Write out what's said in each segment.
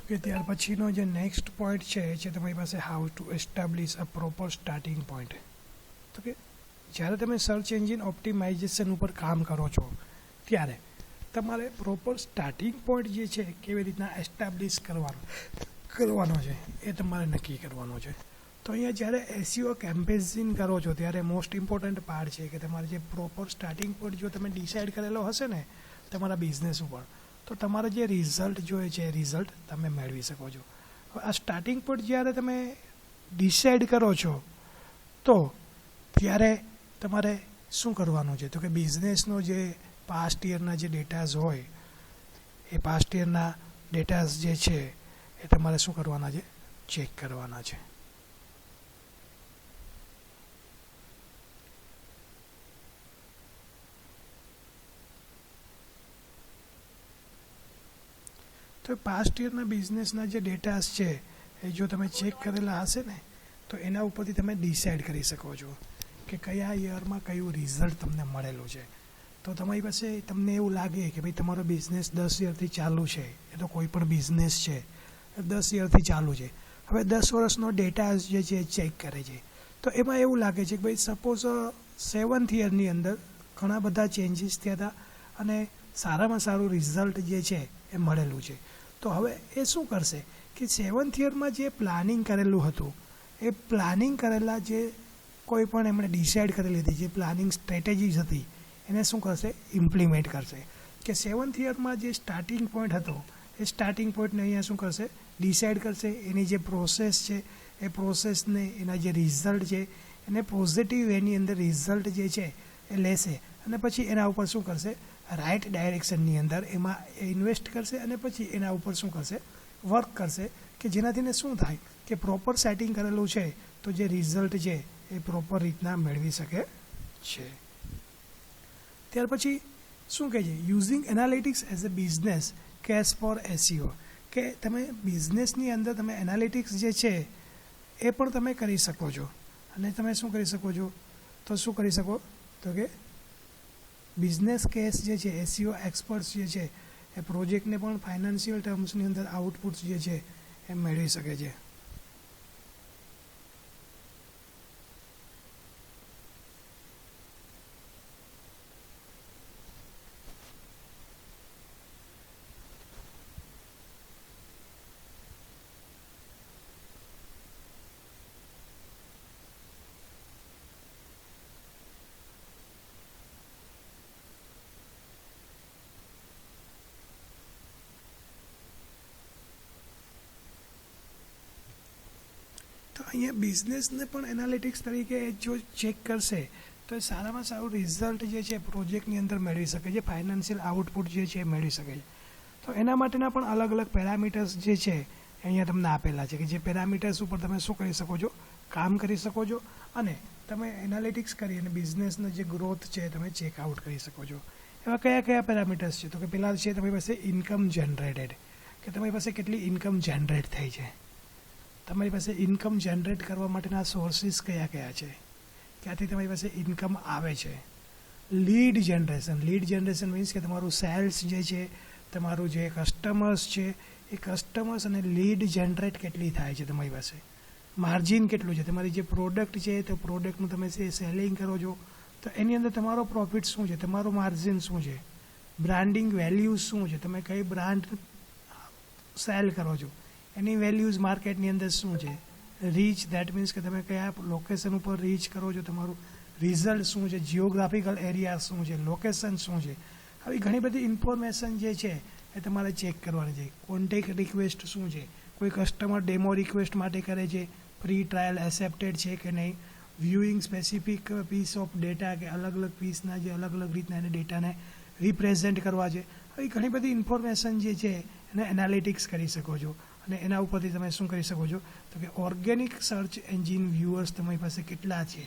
કે ત્યાર પછીનો જે નેક્સ્ટ પોઈન્ટ છે એ છે તમારી પાસે how to establish a proper starting point. તો કે જ્યારે તમે સર્ચ એન્જિન ઓપ્ટિમાઇઝેશન ઉપર કામ કરો છો ત્યારે તમારે પ્રોપર સ્ટાર્ટિંગ પોઈન્ટ જે છે કેવી રીતના એસ્ટાબ્લિશ કરવાનો છે એ તમારે નક્કી કરવાનો છે. તો અહીંયા જ્યારે એસઈઓ કેમ્પેઇન કરો છો ત્યારે મોસ્ટ ઇમ્પોર્ટન્ટ પાર્ટ છે કે તમારે જે પ્રોપર સ્ટાર્ટિંગ પોઈન્ટ જો તમે ડિસાઇડ કરેલો હશે ને તમારા બિઝનેસ ઉપર, તો તમારા જે રિઝલ્ટ જોઈએ છે એ રિઝલ્ટ તમે મેળવી શકો છો. હવે આ સ્ટાર્ટિંગ પોઈન્ટ જ્યારે તમે ડિસાઇડ કરો છો તો ત્યારે તમારે શું કરવાનું છે, તો કે બિઝનેસનો જે પાસ્ટ યરના જે ડેટાઝ હોય એ પાસ્ટ યરના ડેટાઝ જે છે એ તમારે શું કરવાના છે, ચેક કરવાના છે. તો પાસ્ટ યરના બિઝનેસના જે ડેટાસ છે એ જો તમે ચેક કરેલા હશે ને તો એના ઉપરથી તમે ડિસાઇડ કરી શકો છો કે કયા યરમાં કયું રિઝલ્ટ તમને મળેલું છે. તો તમારી પાસે તમને એવું લાગે કે ભાઈ તમારો બિઝનેસ 10 યરથી ચાલુ છે, એ તો કોઈ પણ બિઝનેસ છે 10 યરથી ચાલુ છે, હવે 10 વર્ષનો ડેટા જે છે ચેક કરે છે, તો એમાં એવું લાગે છે કે ભાઈ સપોઝ 7th યરની અંદર ઘણા બધા ચેન્જીસ થયા હતા અને સારામાં સારું રિઝલ્ટ જે છે એ મળેલું છે. તો હવે એ શું કરશે કે 7th યરમાં જે પ્લાનિંગ કરેલું હતું એ પ્લાનિંગ કરેલા જે કોઈ પણ એમણે ડિસાઇડ કરેલી હતી જે પ્લાનિંગ સ્ટ્રેટેજીસ હતી એને શું કરશે, ઇમ્પ્લિમેન્ટ કરશે. કે 7th યરમાં જે સ્ટાર્ટિંગ પોઈન્ટ હતો એ સ્ટાર્ટિંગ પોઈન્ટને અહીંયા શું કરશે, ડિસાઇડ કરશે. એની જે પ્રોસેસ છે એ પ્રોસેસને એના જે રિઝલ્ટ છે એને પોઝિટિવ એની અંદર રિઝલ્ટ જે છે એ લેશે અને પછી એના ઉપર શું કરશે, રાઇટ ડાયરેક્શનની અંદર એમાં ઇન્વેસ્ટ કરશે અને પછી એના ઉપર શું કરશે, વર્ક કરશે કે જેનાથીને શું થાય કે પ્રોપર સેટિંગ કરેલું છે તો જે રિઝલ્ટ છે એ પ્રોપર રીતના મેળવી શકે છે. ત્યાર પછી શું કહે છે, using analytics as a business case for SEO, કે તમે બિઝનેસની અંદર તમે એનાલિટિક્સ જે છે એ પણ તમે કરી શકો છો. અને તમે શું કરી શકો છો, તો શું કરી શકો, તો કે બિઝનેસ કેસ જે છે એસઈઓ એક્સપર્ટ્સ જે છે એ પ્રોજેક્ટને પણ ફાઇનાન્શિયલ ટર્મ્સની અંદર આઉટપુટ્સ જે છે એ મેળવી શકે છે. તો અહીંયા બિઝનેસને પણ એનાલિટિક્સ તરીકે જો ચેક કરશે તો એ સારામાં સારું રિઝલ્ટ જે છે પ્રોજેક્ટની અંદર મેળવી શકે છે, ફાઇનાન્શિયલ આઉટપુટ જે છે એ મેળવી શકે છે. તો એના માટેના પણ અલગ અલગ પેરામીટર્સ જે છે અહીંયા તમને આપેલા છે કે જે પેરામીટર્સ ઉપર તમે શું કરી શકો છો, કામ કરી શકો છો અને તમે એનાલિટિક્સ કરી અને બિઝનેસનો જે ગ્રોથ છે તમે ચેકઆઉટ કરી શકો છો. એવા કયા કયા પેરામીટર્સ છે, તો કે પહેલાં છે તમારી પાસે ઇન્કમ જનરેટેડ, કે તમારી પાસે કેટલી ઇન્કમ જનરેટ થઈ છે, તમારી પાસે ઇન્કમ જનરેટ કરવા માટેના સોર્સિસ કયા કયા છે, ક્યાંથી તમારી પાસે ઇન્કમ આવે છે. લીડ જનરેશન મીન્સ કે તમારું સેલ્સ જે છે, તમારું જે કસ્ટમર્સ છે એ કસ્ટમર્સ અને લીડ જનરેટ કેટલી થાય છે તમારી પાસે, માર્જિન કેટલું છે, તમારી જે પ્રોડક્ટ છે તો પ્રોડક્ટનું તમે સેલિંગ કરો છો તો એની અંદર તમારો પ્રોફિટ શું છે, તમારું માર્જિન શું છે, બ્રાન્ડિંગ વેલ્યુઝ શું છે, તમે કઈ બ્રાન્ડ સેલ કરો છો એની વેલ્યુઝ માર્કેટની અંદર શું છે, રીચ દેટ મીન્સ કે તમે કયા લોકેશન ઉપર રીચ કરો છો, તમારું રિઝલ્ટ શું છે, જિયોગ્રાફિકલ એરિયા શું છે, લોકેશન શું છે. આવી ઘણી બધી ઇન્ફોર્મેશન જે છે એ તમારે ચેક કરવાની છે. કોન્ટેક્ટ રિક્વેસ્ટ શું છે, કોઈ કસ્ટમર ડેમો રિક્વેસ્ટ માટે કરે છે, ફ્રી ટ્રાયલ એક્સેપ્ટેડ છે કે નહીં, viewing specific piece of data કે અલગ અલગ પીસના જે અલગ અલગ રીતના એને ડેટાને રિપ્રેઝેન્ટ કરવા છે. આવી ઘણી બધી ઇન્ફોર્મેશન જે છે એને એનાલિટિક્સ કરી શકો છો અને એના ઉપરથી તમે શું કરી શકો છો, તો કે ઓર્ગેનિક સર્ચ એન્જિન વ્યુઅર્સ તમારી પાસે કેટલા છે,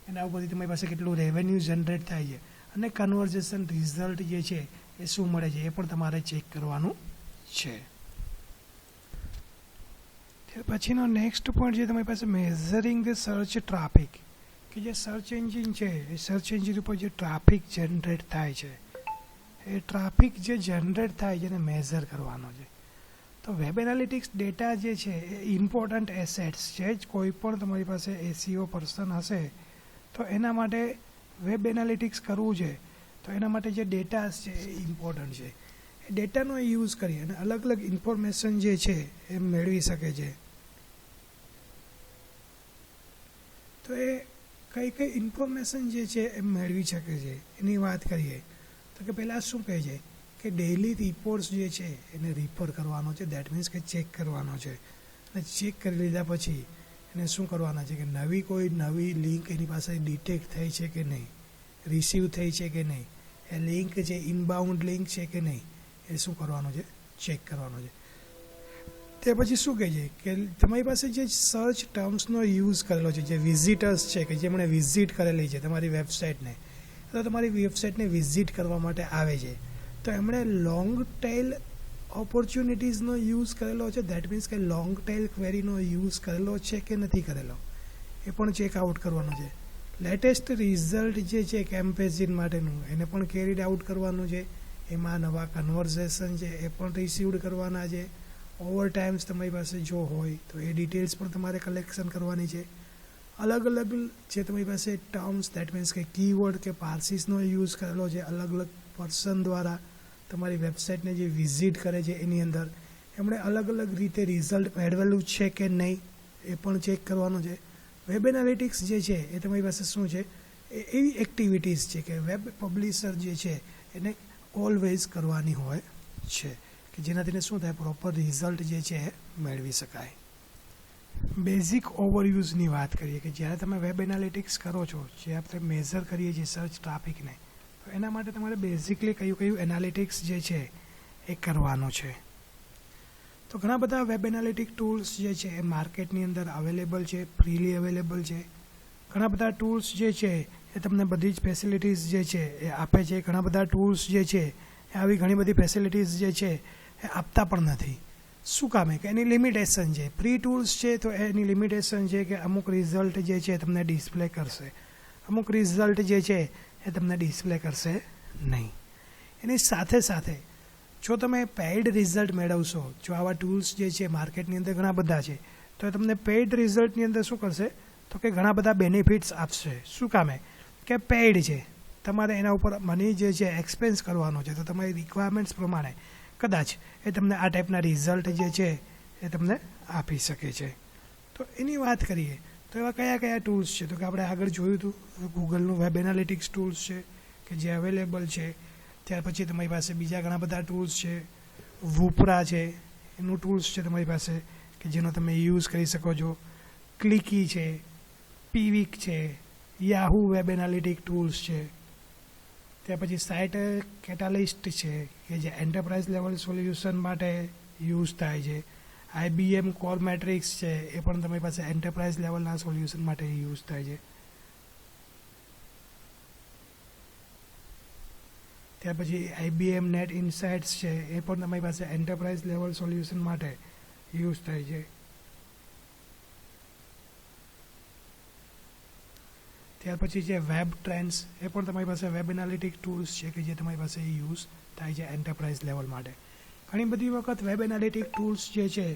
એના ઉપરથી તમારી પાસે કેટલું રેવન્યુ જનરેટ થાય છે અને કન્વર્ઝેશન રિઝલ્ટ જે છે એ શું મળે છે એ પણ તમારે ચેક કરવાનું છે. ત્યાર પછીનો નેક્સ્ટ પોઈન્ટ છે તમારી પાસે મેઝરિંગ ધ સર્ચ ટ્રાફિક, કે જે સર્ચ એન્જિન છે એ સર્ચ એન્જિન ઉપર જે ટ્રાફિક જનરેટ થાય છે એ ટ્રાફિક જે જનરેટ થાય છે એને મેઝર કરવાનો છે. તો તો વેબ એનાલિટિક્સ ડેટા જે છે એ ઇમ્પોર્ટન્ટ એસેટ્સ છે જ. કોઈ પણ તમારી પાસે એસીઓ પર્સન હશે તો એના માટે વેબ એનાલિટિક્સ કરવું છે તો એના માટે જે ડેટાસ છે એ ઇમ્પોર્ટન્ટ છે. એ ડેટાનો યુઝ કરી અને અલગ અલગ ઇન્ફોર્મેશન જે છે એ મેળવી શકે છે. તો એ કઈ કઈ ઇન્ફોર્મેશન જે છે એ મેળવી શકે છે એની વાત કરીએ તો કે પહેલાં શું કહે છે કે ડેઇલી રિપોર્ટ્સ જે છે એને રિફર કરવાનો છે. દેટ મીન્સ કે ચેક કરવાનો છે. અને ચેક કરી લીધા પછી એને શું કરવાના છે કે કોઈ નવી લિંક એની પાસે ડિટેક્ટ થઈ છે કે નહીં, રિસીવ થઈ છે કે નહીં, એ લિંક જે ઇનબાઉન્ડ લિંક છે કે નહીં, એ શું કરવાનું છે, ચેક કરવાનું છે. તે પછી શું કહે છે કે તમારી પાસે જે સર્ચ ટર્મ્સનો યુઝ કરેલો છે, જે વિઝિટર્સ છે કે જેમણે વિઝિટ કરેલી છે તમારી વેબસાઇટને, તો તમારી વેબસાઇટને વિઝિટ કરવા માટે આવે છે તો એમણે લોંગ ટેલ ઓપોર્ચ્યુનિટીઝનો યુઝ કરેલો છે. દેટ મીન્સ કે લોંગ ટેલ ક્વેરીનો યુઝ કરેલો છે કે નથી કરેલો એ પણ ચેકઆઉટ કરવાનું છે. લેટેસ્ટ રિઝલ્ટ જે છે કેમ્પેઝિન માટેનું એને પણ કેરીડ આઉટ કરવાનું છે. એમાં નવા કન્વર્ઝેશન છે એ પણ રિસીવડ કરવાના છે. ઓવર ટાઈમ્સ તમારી પાસે જો હોય તો એ ડિટેલ્સ પણ તમારે કલેક્શન કરવાની છે. અલગ અલગ જે તમારી પાસે ટર્મ્સ, દેટ મીન્સ કે કીવર્ડ કે પાર્સિસનો યુઝ કરેલો છે અલગ અલગ પર્સન દ્વારા તમારી વેબસાઇટને જે વિઝિટ કરે છે એની અંદર એમણે અલગ અલગ રીતે રિઝલ્ટ મેળવેલું છે કે નહીં એ પણ ચેક કરવાનું છે. વેબ એનાલિટિક્સ જે છે એ તમારી પાસે શું છે, એ એવી એક્ટિવિટીઝ છે કે વેબ પબ્લિશર જે છે એને ઓલવેઝ કરવાની હોય છે કે જેનાથી શું થાય, પ્રોપર રિઝલ્ટ જે છે એ મેળવી શકાય. બેઝિક ઓવરયુઝની વાત કરીએ કે જ્યારે તમે વેબ એનાલિટિક્સ કરો છો, જે આપણે મેઝર કરીએ છીએ સર્ચ ટ્રાફિકને, તો એના માટે તમારે બેઝિકલી કયું એનાલિટિક્સ જે છે એ કરવાનું છે. તો ઘણા બધા વેબ એનાલિટિક ટૂલ્સ જે છે એ માર્કેટની અંદર અવેલેબલ છે, ફ્રીલી અવેલેબલ છે. ઘણા બધા ટૂલ્સ જે છે એ તમને બધી જ ફેસિલિટીઝ જે છે એ આપે છે. ઘણા બધા ટૂલ્સ જે છે એ આવી ઘણી બધી ફેસિલિટીઝ જે છે એ આપતા પણ નથી. શું કામે કે એની લિમિટેશન છે. ફ્રી ટૂલ્સ છે તો એની લિમિટેશન છે કે અમુક રિઝલ્ટ જે છે તમને ડિસ્પ્લે કરશે, અમુક રિઝલ્ટ જે છે એ તમને ડિસ્પ્લે કરશે નહીં. એની સાથે સાથે જો તમે પેઇડ રિઝલ્ટ મેળવશો, જો આવા ટૂલ્સ જે છે માર્કેટની અંદર ઘણા બધા છે, તો એ તમને પેઇડ રિઝલ્ટની અંદર શું કરશે તો કે ઘણા બધા બેનિફિટ્સ આપશે. શું કામે કે પેઇડ છે, તમારે એના ઉપર મની જે છે એક્સપેન્સ કરવાનો છે, તો તમારી રિક્વાયરમેન્ટ્સ પ્રમાણે કદાચ એ તમને આ ટાઈપના રિઝલ્ટ જે છે એ તમને આપી શકે છે. તો એની વાત કરીએ તો એવા કયા કયા ટૂલ્સ છે, તો કે આપણે આગળ જોયું હતું ગૂગલનું વેબ એનાલિટિક્સ ટૂલ્સ છે કે જે અવેલેબલ છે. ત્યાર પછી તમારી પાસે બીજા ઘણા બધા ટૂલ્સ છે. વુપરા છે એનું ટૂલ્સ છે તમારી પાસે કે જેનો તમે યુઝ કરી શકો છો. ક્લિકી છે, પીવીક છે, યાહૂ વેબ એનાલિટિક ટૂલ્સ છે. ત્યાર પછી સાઇટ કેટાલિસ્ટ છે કે જે એન્ટરપ્રાઇઝ લેવલ સોલ્યુશન માટે યુઝ થાય છે. IBM કોર મેટ્રિક્સ છે એ પણ તમારી પાસે એન્ટરપ્રાઇઝ લેવલના સોલ્યુશન માટે યુઝ થાય છે. ત્યાર પછી IBM નેટ ઇનસાઇટ્સ છે એ પણ તમારી પાસે એન્ટરપ્રાઇઝ લેવલ સોલ્યુશન માટે યુઝ થાય છે. ત્યાર પછી છે વેબ ટ્રેન્ડ્સ, એ પણ તમારી પાસે વેબ એનાલિટિક ટૂલ્સ છે કે જે તમારી પાસે યુઝ થાય છે એન્ટરપ્રાઇઝ લેવલ માટે. ઘણી બધી વખત વેબ એનાલિટિક ટૂલ્સ જે છે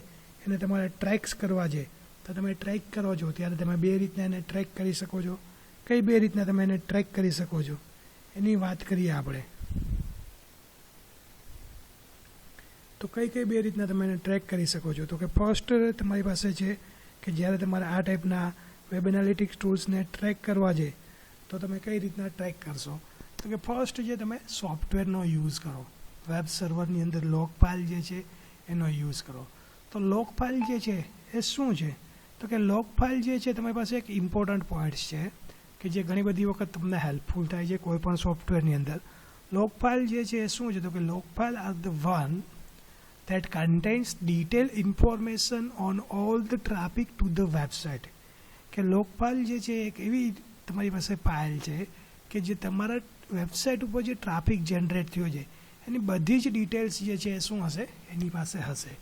એને તમારે ટ્રેક્સ કરવા છે, તો તમે ટ્રેક કરો છો ત્યારે તમે બે રીતના એને ટ્રેક કરી શકો છો. કઈ બે રીતના તમે એને ટ્રેક કરી શકો છો એની વાત કરીએ આપણે. તો કઈ બે રીતના તમે એને ટ્રેક કરી શકો છો, તો કે ફર્સ્ટ તમારી પાસે છે કે જ્યારે તમારે આ ટાઈપના વેબ એનાલિટિક્સ ટૂલ્સને ટ્રેક કરવા છે તો તમે કઈ રીતના ટ્રેક કરશો, તો કે ફર્સ્ટ જે તમે સોફ્ટવેરનો યુઝ કરો. વેબ સર્વરની અંદર લોગ ફાઇલ જે છે એનો યુઝ કરો. તો લોગ ફાઇલ જે છે એ શું છે, તો કે લોગ ફાઇલ જે છે તમારી પાસે એક ઇમ્પોર્ટન્ટ પોઈન્ટ્સ છે કે જે ઘણી બધી વખત તમને હેલ્પફુલ થાય છે કોઈ પણ સોફ્ટવેરની અંદર. લોગ ફાઇલ જે છે એ શું છે, તો કે log file are the one that contains detailed information on all the traffic to the website. કે લોગ ફાઇલ જે છે એક એવી તમારી પાસે ફાઇલ છે કે જે તમારા વેબસાઇટ ઉપર જે ટ્રાફિક જનરેટ થયો છે એની બધી જ ડિટેલ્સ જે છે એ શું હશે, એની પાસે હશે.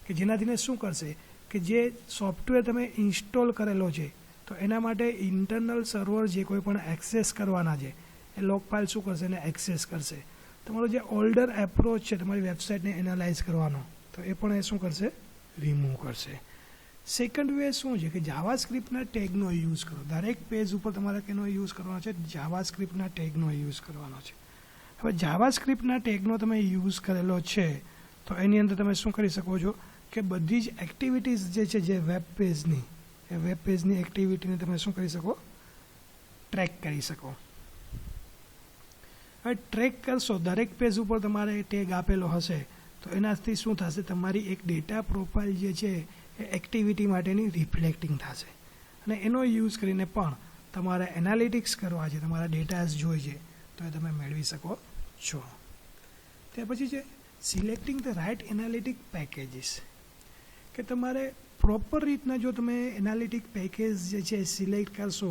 કે જેનાથીને શું કરશે કે જે સોફ્ટવેર તમે ઇન્સ્ટોલ કરેલો છે તો એના માટે ઇન્ટરનલ સર્વર જે કોઈ પણ એક્સેસ કરવાના છે એ લોગ ફાઇલ શું કરશે, એને એક્સેસ કરશે. તમારો જે ઓલ્ડર એપ્રોચ છે તમારી વેબસાઇટને એનાલાઇઝ કરવાનો, તો એ પણ એ શું કરશે, રિમૂવ કરશે. સેકન્ડ વે શું છે કે જાવાસ્ક્રિપ્ટના ટેગનો યુઝ કરો. દરેક પેજ ઉપર તમારે કેનો યુઝ કરવાનો છે, જાવાસ્ક્રિપ્ટના ટેગનો યુઝ કરવાનો છે. હવે જાવાસ્ક્રિપ્ટના ટેગનો તમે યુઝ કરેલો છે તો એની અંદર તમે શું કરી શકો છો કે બધી જ એક્ટિવિટીઝ જે છે જે વેબ પેજની એક્ટિવિટીને તમે શું કરી શકો, ટ્રેક કરી શકો. હવે ટ્રેક કરશો, દરેક પેજ ઉપર તમારે ટેગ આપેલો હશે તો એનાથી શું થશે, તમારી એક ડેટા પ્રોફાઇલ જે છે એ એક્ટિવિટી માટેની રિફ્લેક્ટિંગ થશે અને એનો યુઝ કરીને પણ તમારે એનાલિટિક્સ કરવા છે, તમારા ડેટાઝ જોઈએ છે તો એ તમે મેળવી શકો છો. ત્યાર પછી છે selecting the right analytic packages, કે તમારે પ્રોપર રીતના જો તમે એનાલિટિક પેકેજ જે છે સિલેક્ટ કરશો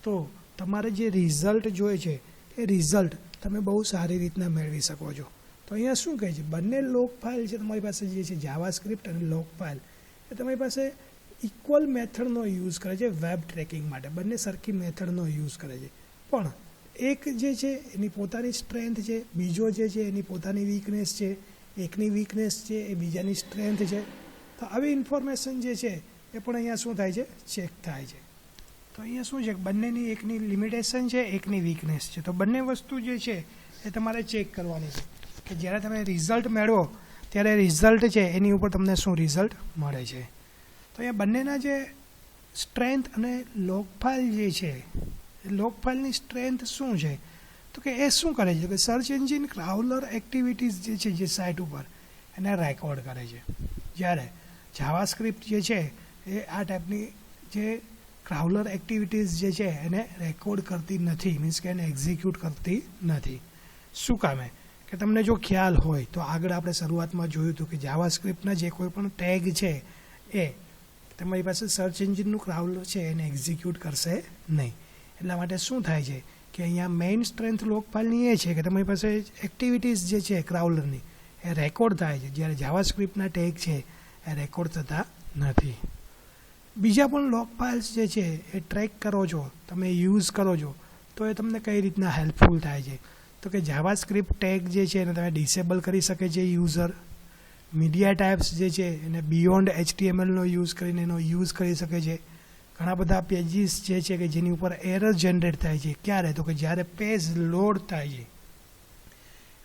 તો તમારે જે રિઝલ્ટ જોઈએ છે એ રિઝલ્ટ તમે બહુ સારી રીતના મેળવી શકો છો. તો અહીંયા શું કહે છે, બંને લોગ ફાઇલ છે તમારી પાસે જે છે જાવાસ્ક્રિપ્ટ અને લોગ ફાઇલ એ તમારી પાસે ઇક્વલ મેથડનો યુઝ કરે છે વેબ ટ્રેકિંગ માટે. બંને સરખી મેથડનો યુઝ કરે છે, પણ એક જે છે એની પોતાની સ્ટ્રેન્થ છે, બીજો જે છે એની પોતાની વીકનેસ છે, એકની વીકનેસ છે એ બીજાની સ્ટ્રેન્થ છે. તો આવી ઇન્ફોર્મેશન જે છે એ પણ અહીંયા શું થાય છે, ચેક થાય છે. તો અહીંયા શું છે, બંનેની એકની લિમિટેશન છે, એકની વીકનેસ છે. તો બંને વસ્તુ જે છે એ તમારે ચેક કરવાની છે કે જ્યારે તમે રિઝલ્ટ મેળવો ત્યારે રિઝલ્ટ છે એની ઉપર તમને શું રિઝલ્ટ મળે છે. તો અહીંયા બંનેના જે સ્ટ્રેન્થ અને લોગ ફાઇલ જે છે, લોગ ફાઇલની સ્ટ્રેન્થ શું છે તો કે એ શું કરે છે કે સર્ચ એન્જિન ક્રાઉલર એક્ટિવિટીઝ જે છે જે સાઇટ ઉપર એને રેકોર્ડ કરે છે. જ્યારે જાવાસ્ક્રિપ્ટ જે છે એ આ ટાઈપની જે ક્રાઉલર એક્ટિવિટીઝ જે છે એને રેકોર્ડ કરતી નથી, મીન્સ કે એને એક્ઝિક્યુટ કરતી નથી. શું કામે કે તમને જો ખ્યાલ હોય તો આગળ આપણે શરૂઆતમાં જોયું હતું કે જાવાસ્ક્રિપ્ટના જે કોઈ પણ ટેગ છે એ તમારી પાસે સર્ચ એન્જિનનું ક્રાઉલર છે એને એક્ઝિક્યુટ કરશે નહીં. એટલા માટે શું થાય છે કે અહીંયા મેઇન સ્ટ્રેન્થ લોગ ફાઇલની એ છે કે તમારી પાસે એક્ટિવિટીઝ જે છે ક્રાઉલરની એ રેકોર્ડ થાય છે, જ્યારે જાવાસ્ક્રિપ્ટના ટેગ છે એ રેકોર્ડ થતા નથી. બીજા પણ લોગ ફાઇલ્સ જે છે એ ટ્રેક કરો છો, તમે યુઝ કરો છો તો એ તમને કઈ રીતના હેલ્પફુલ થાય છે તો કે જાવાસ્ક્રિપ્ટ ટેગ જે છે એને તમે ડિસેબલ કરી શકે છે યુઝર. મીડિયા ટાઈપ્સ જે છે એને બિયોન્ડ HTMLનો યુઝ કરીને એનો યુઝ કરી શકે છે. ઘણા બધા પેજીસ જે છે કે જેની ઉપર એરર જનરેટ થાય છે, ક્યારે તો કે જ્યારે પેજ લોડ થાય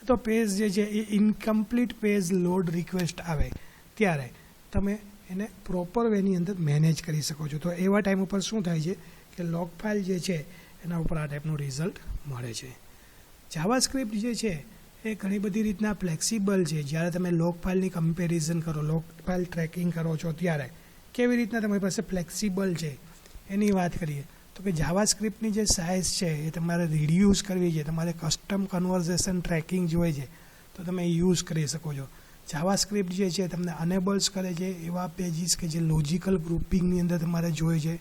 છે તો પેજ જે છે એ ઇનકમ્પ્લીટ પેજ લોડ રિક્વેસ્ટ આવે ત્યારે તમે એને પ્રોપર વેની અંદર મેનેજ કરી શકો છો. તો એવા ટાઈમ ઉપર શું થાય છે કે લોગ ફાઇલ જે છે એના ઉપર આ ટાઈપનું રિઝલ્ટ મળે છે. જાવાસ્ક્રિપ્ટ જે છે એ ઘણી બધી રીતના ફ્લેક્સિબલ છે. જ્યારે તમે લોગ ફાઇલની કમ્પેરિઝન કરો, લોગ ફાઇલ ટ્રેકિંગ કરો છો ત્યારે કેવી રીતના તમારી પાસે ફ્લેક્સિબલ છે એની વાત કરીએ તો કે જાવાસ્ક્રિપ્ટની જે સાઇઝ છે એ તમારે રિડ્યુસ કરવી છે, તમારે કસ્ટમ કન્વર્ઝેશન ટ્રેકિંગ જોઈએ છે તો તમે યુઝ કરી શકો છો. જાવાસ્ક્રિપ્ટ જે છે તમને અનેબલ્સ કરે છે એવા પેજીસ કે જે લોજિકલ ગ્રુપિંગની અંદર તમારે જોઈએ છે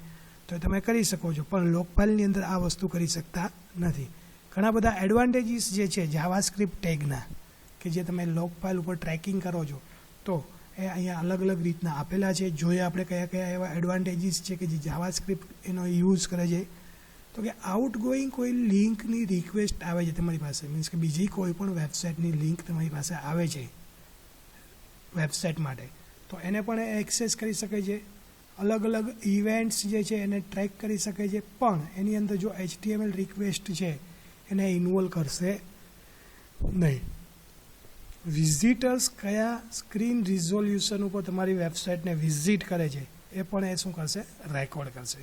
તો એ તમે કરી શકો છો, પણ લોગ ફાઇલની અંદર આ વસ્તુ કરી શકતા નથી. ઘણા બધા એડવાન્ટેજીસ જે છે જાવાસ્ક્રિપ્ટ ટેગના કે જે તમે લોગ ફાઇલ ઉપર ટ્રેકિંગ કરો છો તો એ અહીંયા અલગ અલગ રીતના આપેલા છે. જોઈએ આપણે કયા કયા એવા એડવાન્ટેજીસ છે કે જે જાવાસ્ક્રિપ્ટ એનો યુઝ કરે છે તો કે આઉટગોઈંગ કોઈ લિંકની રિક્વેસ્ટ આવે છે તમારી પાસે, મીન્સ કે બીજી કોઈ પણ વેબસાઇટની લિંક તમારી પાસે આવે છે વેબસાઇટ માટે તો એને પણ એક્સેસ કરી શકે છે. અલગ અલગ ઇવેન્ટ્સ જે છે એને ટ્રેક કરી શકે છે, પણ એની અંદર જો HTML રિક્વેસ્ટ છે એને ઇન્વોલ્વ કરશે નહીં. વિઝિટર્સ કયા સ્ક્રીન રિઝોલ્યુશન ઉપર તમારી વેબસાઇટને વિઝિટ કરે છે એ પણ એ શું કરશે, રેકોર્ડ કરશે.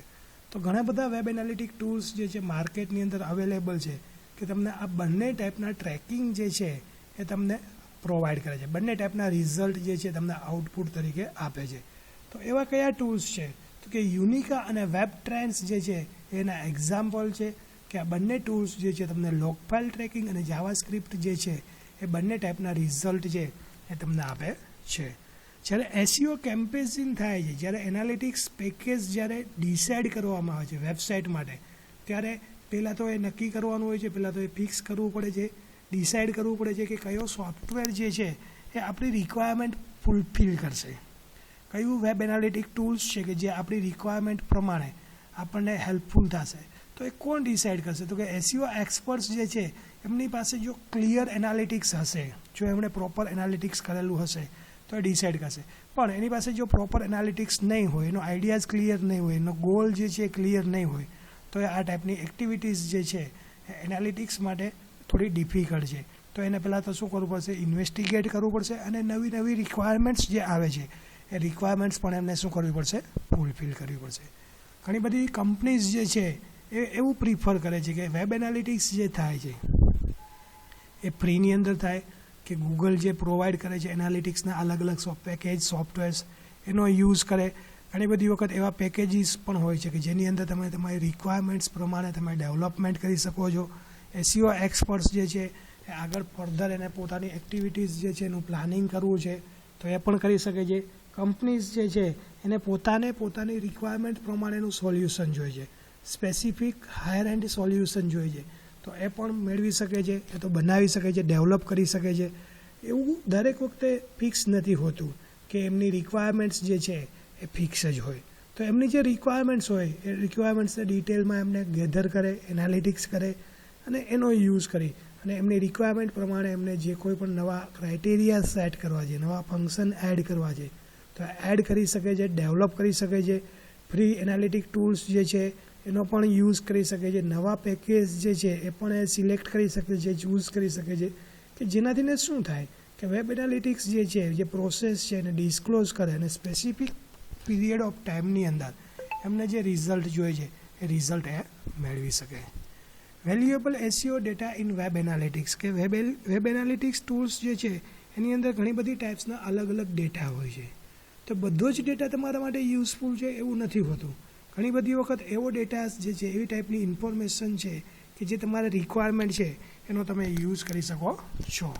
તો ઘણા બધા વેબ એનાલિટિક ટૂલ્સ જે છે માર્કેટની અંદર અવેલેબલ છે કે તમને આ બંને ટાઈપના ટ્રેકિંગ જે છે એ તમને પ્રોવાઈડ કરે છે, બંને ટાઈપના રિઝલ્ટ જે છે તમને આઉટપુટ તરીકે આપે છે. તો એવા કયા ટૂલ્સ છે તો કે યુનિકા અને વેબ ટ્રેન્ડ્સ જે છે એના એક્ઝામ્પલ છે કે આ બંને ટૂલ્સ જે છે તમને લોગ ફાઇલ ટ્રેકિંગ અને જાવાસ્ક્રિપ્ટ જે છે એ બંને ટાઈપના રિઝલ્ટ છે એ તમને આપે છે. જ્યારે SEO કેમ્પેઇન થાય છે, જ્યારે એનાલિટિક્સ પેકેજ જ્યારે ડિસાઇડ કરવામાં આવે છે વેબસાઇટ માટે ત્યારે પહેલાં તો એ નક્કી કરવાનું હોય છે, પહેલાં તો એ ફિક્સ કરવું પડે છે, ડિસાઇડ કરવું પડે છે કે કયો સોફ્ટવેર જે છે એ આપણી રિક્વાયરમેન્ટ ફૂલફિલ કરશે, કયું વેબ એનાલિટિક ટૂલ્સ છે કે જે આપણી રિક્વાયરમેન્ટ પ્રમાણે આપણને હેલ્પફુલ થશે. તો એ કોણ ડિસાઇડ કરશે તો કે SEO એક્સપર્ટ્સ જે છે એમની પાસે જો ક્લિયર એનાલિટિક્સ હશે, જો એમણે પ્રોપર એનાલિટિક્સ કરેલું હશે તો એ ડિસાઇડ કરશે. પણ એની પાસે જો પ્રોપર એનાલિટિક્સ નહીં હોય, એનો આઈડિયાઝ ક્લિયર નહીં હોય, એનો ગોલ જે છે એ ક્લિયર નહીં હોય, તો એ આ ટાઈપની એક્ટિવિટીઝ જે છે એ એનાલિટિક્સ માટે થોડી ડિફિકલ્ટ છે. તો એને પહેલાં તો શું કરવું પડશે, ઇન્વેસ્ટિગેટ કરવું પડશે અને નવી નવી રિક્વાયરમેન્ટ્સ જે આવે છે એ રિક્વાયરમેન્ટ્સ પણ એમને શું કરવી પડશે, ફૂલફિલ કરવી પડશે. ઘણી બધી કંપનીઝ જે છે એ એવું પ્રિફર કરે છે કે વેબ એનાલિટિક્સ જે થાય છે એ ફ્રીની અંદર થાય, કે ગૂગલ જે પ્રોવાઈડ કરે છે એનાલિટિક્સના અલગ અલગ પેકેજ સોફ્ટવેર્સ એનો યુઝ કરે. ઘણી બધી વખત એવા પેકેજીસ પણ હોય છે કે જેની અંદર તમે તમારી રિક્વાયરમેન્ટ્સ પ્રમાણે તમે ડેવલપમેન્ટ કરી શકો છો. એસઈઓ એક્સપર્ટ્સ જે છે એ આગળ ફર્ધર એને પોતાની એક્ટિવિટીઝ જે છે એનું પ્લાનિંગ કરવું છે તો એ પણ કરી શકે છે. કંપનીઝ જે છે એને પોતાની રિક્વાયરમેન્ટ પ્રમાણેનું સોલ્યુશન જોઈએ છે, સ્પેસિફિક હાયર એન્ડ સોલ્યુશન જોઈએ છે, તો એ પણ મેળવી શકે છે, એ તો બનાવી શકે છે, ડેવલપ કરી શકે છે. એવું દરેક વખતે ફિક્સ નથી હોતું કે એમની રિક્વાયરમેન્ટ્સ જે છે એ ફિક્સ જ હોય. તો એમની જે રિક્વાયરમેન્ટ્સ હોય એ રિક્વાયરમેન્ટ્સને ડિટેલમાં એમને ગેધર કરે, એનાલિટિક્સ કરે અને એનો યુઝ કરી અને એમની રિક્વાયરમેન્ટ પ્રમાણે એમને જે કોઈ પણ નવા ક્રાઇટેરિયા સેટ કરવા છે, નવા ફંક્શન એડ કરવા છે તો એડ કરી શકે છે, ડેવલપ કરી શકે છે. ફ્રી એનાલિટિક ટૂલ્સ જે છે એનો પણ યુઝ કરી શકે છે. નવા પેકેજ જે છે એ પણ એ સિલેક્ટ કરી શકે છે, ચૂઝ કરી શકે છે, કે જેનાથીને શું થાય કે વેબ એનાલિટિક્સ જે છે જે પ્રોસેસ છે એને ડિસ્ક્લોઝ કરે અને સ્પેસિફિક પીરિયડ ઓફ ટાઈમની અંદર એમને જે રિઝલ્ટ જોઈએ છે એ રિઝલ્ટ એ મેળવી શકે. Valuable SEO data in web analytics, કે વેબ એનાલિટિક્સ ટૂલ્સ જે છે એની અંદર ઘણી બધી ટાઈપ્સના અલગ અલગ ડેટા હોય છે. તો બધો જ ડેટા તમારા માટે યુઝફુલ છે એવું નથી હોતું. ઘણી બધી વખત એવો ડેટા જે છે એવી ટાઈપની ઇન્ફોર્મેશન છે કે જે તમારા રિક્વાયરમેન્ટ છે એનો તમે યુઝ કરી શકો છો.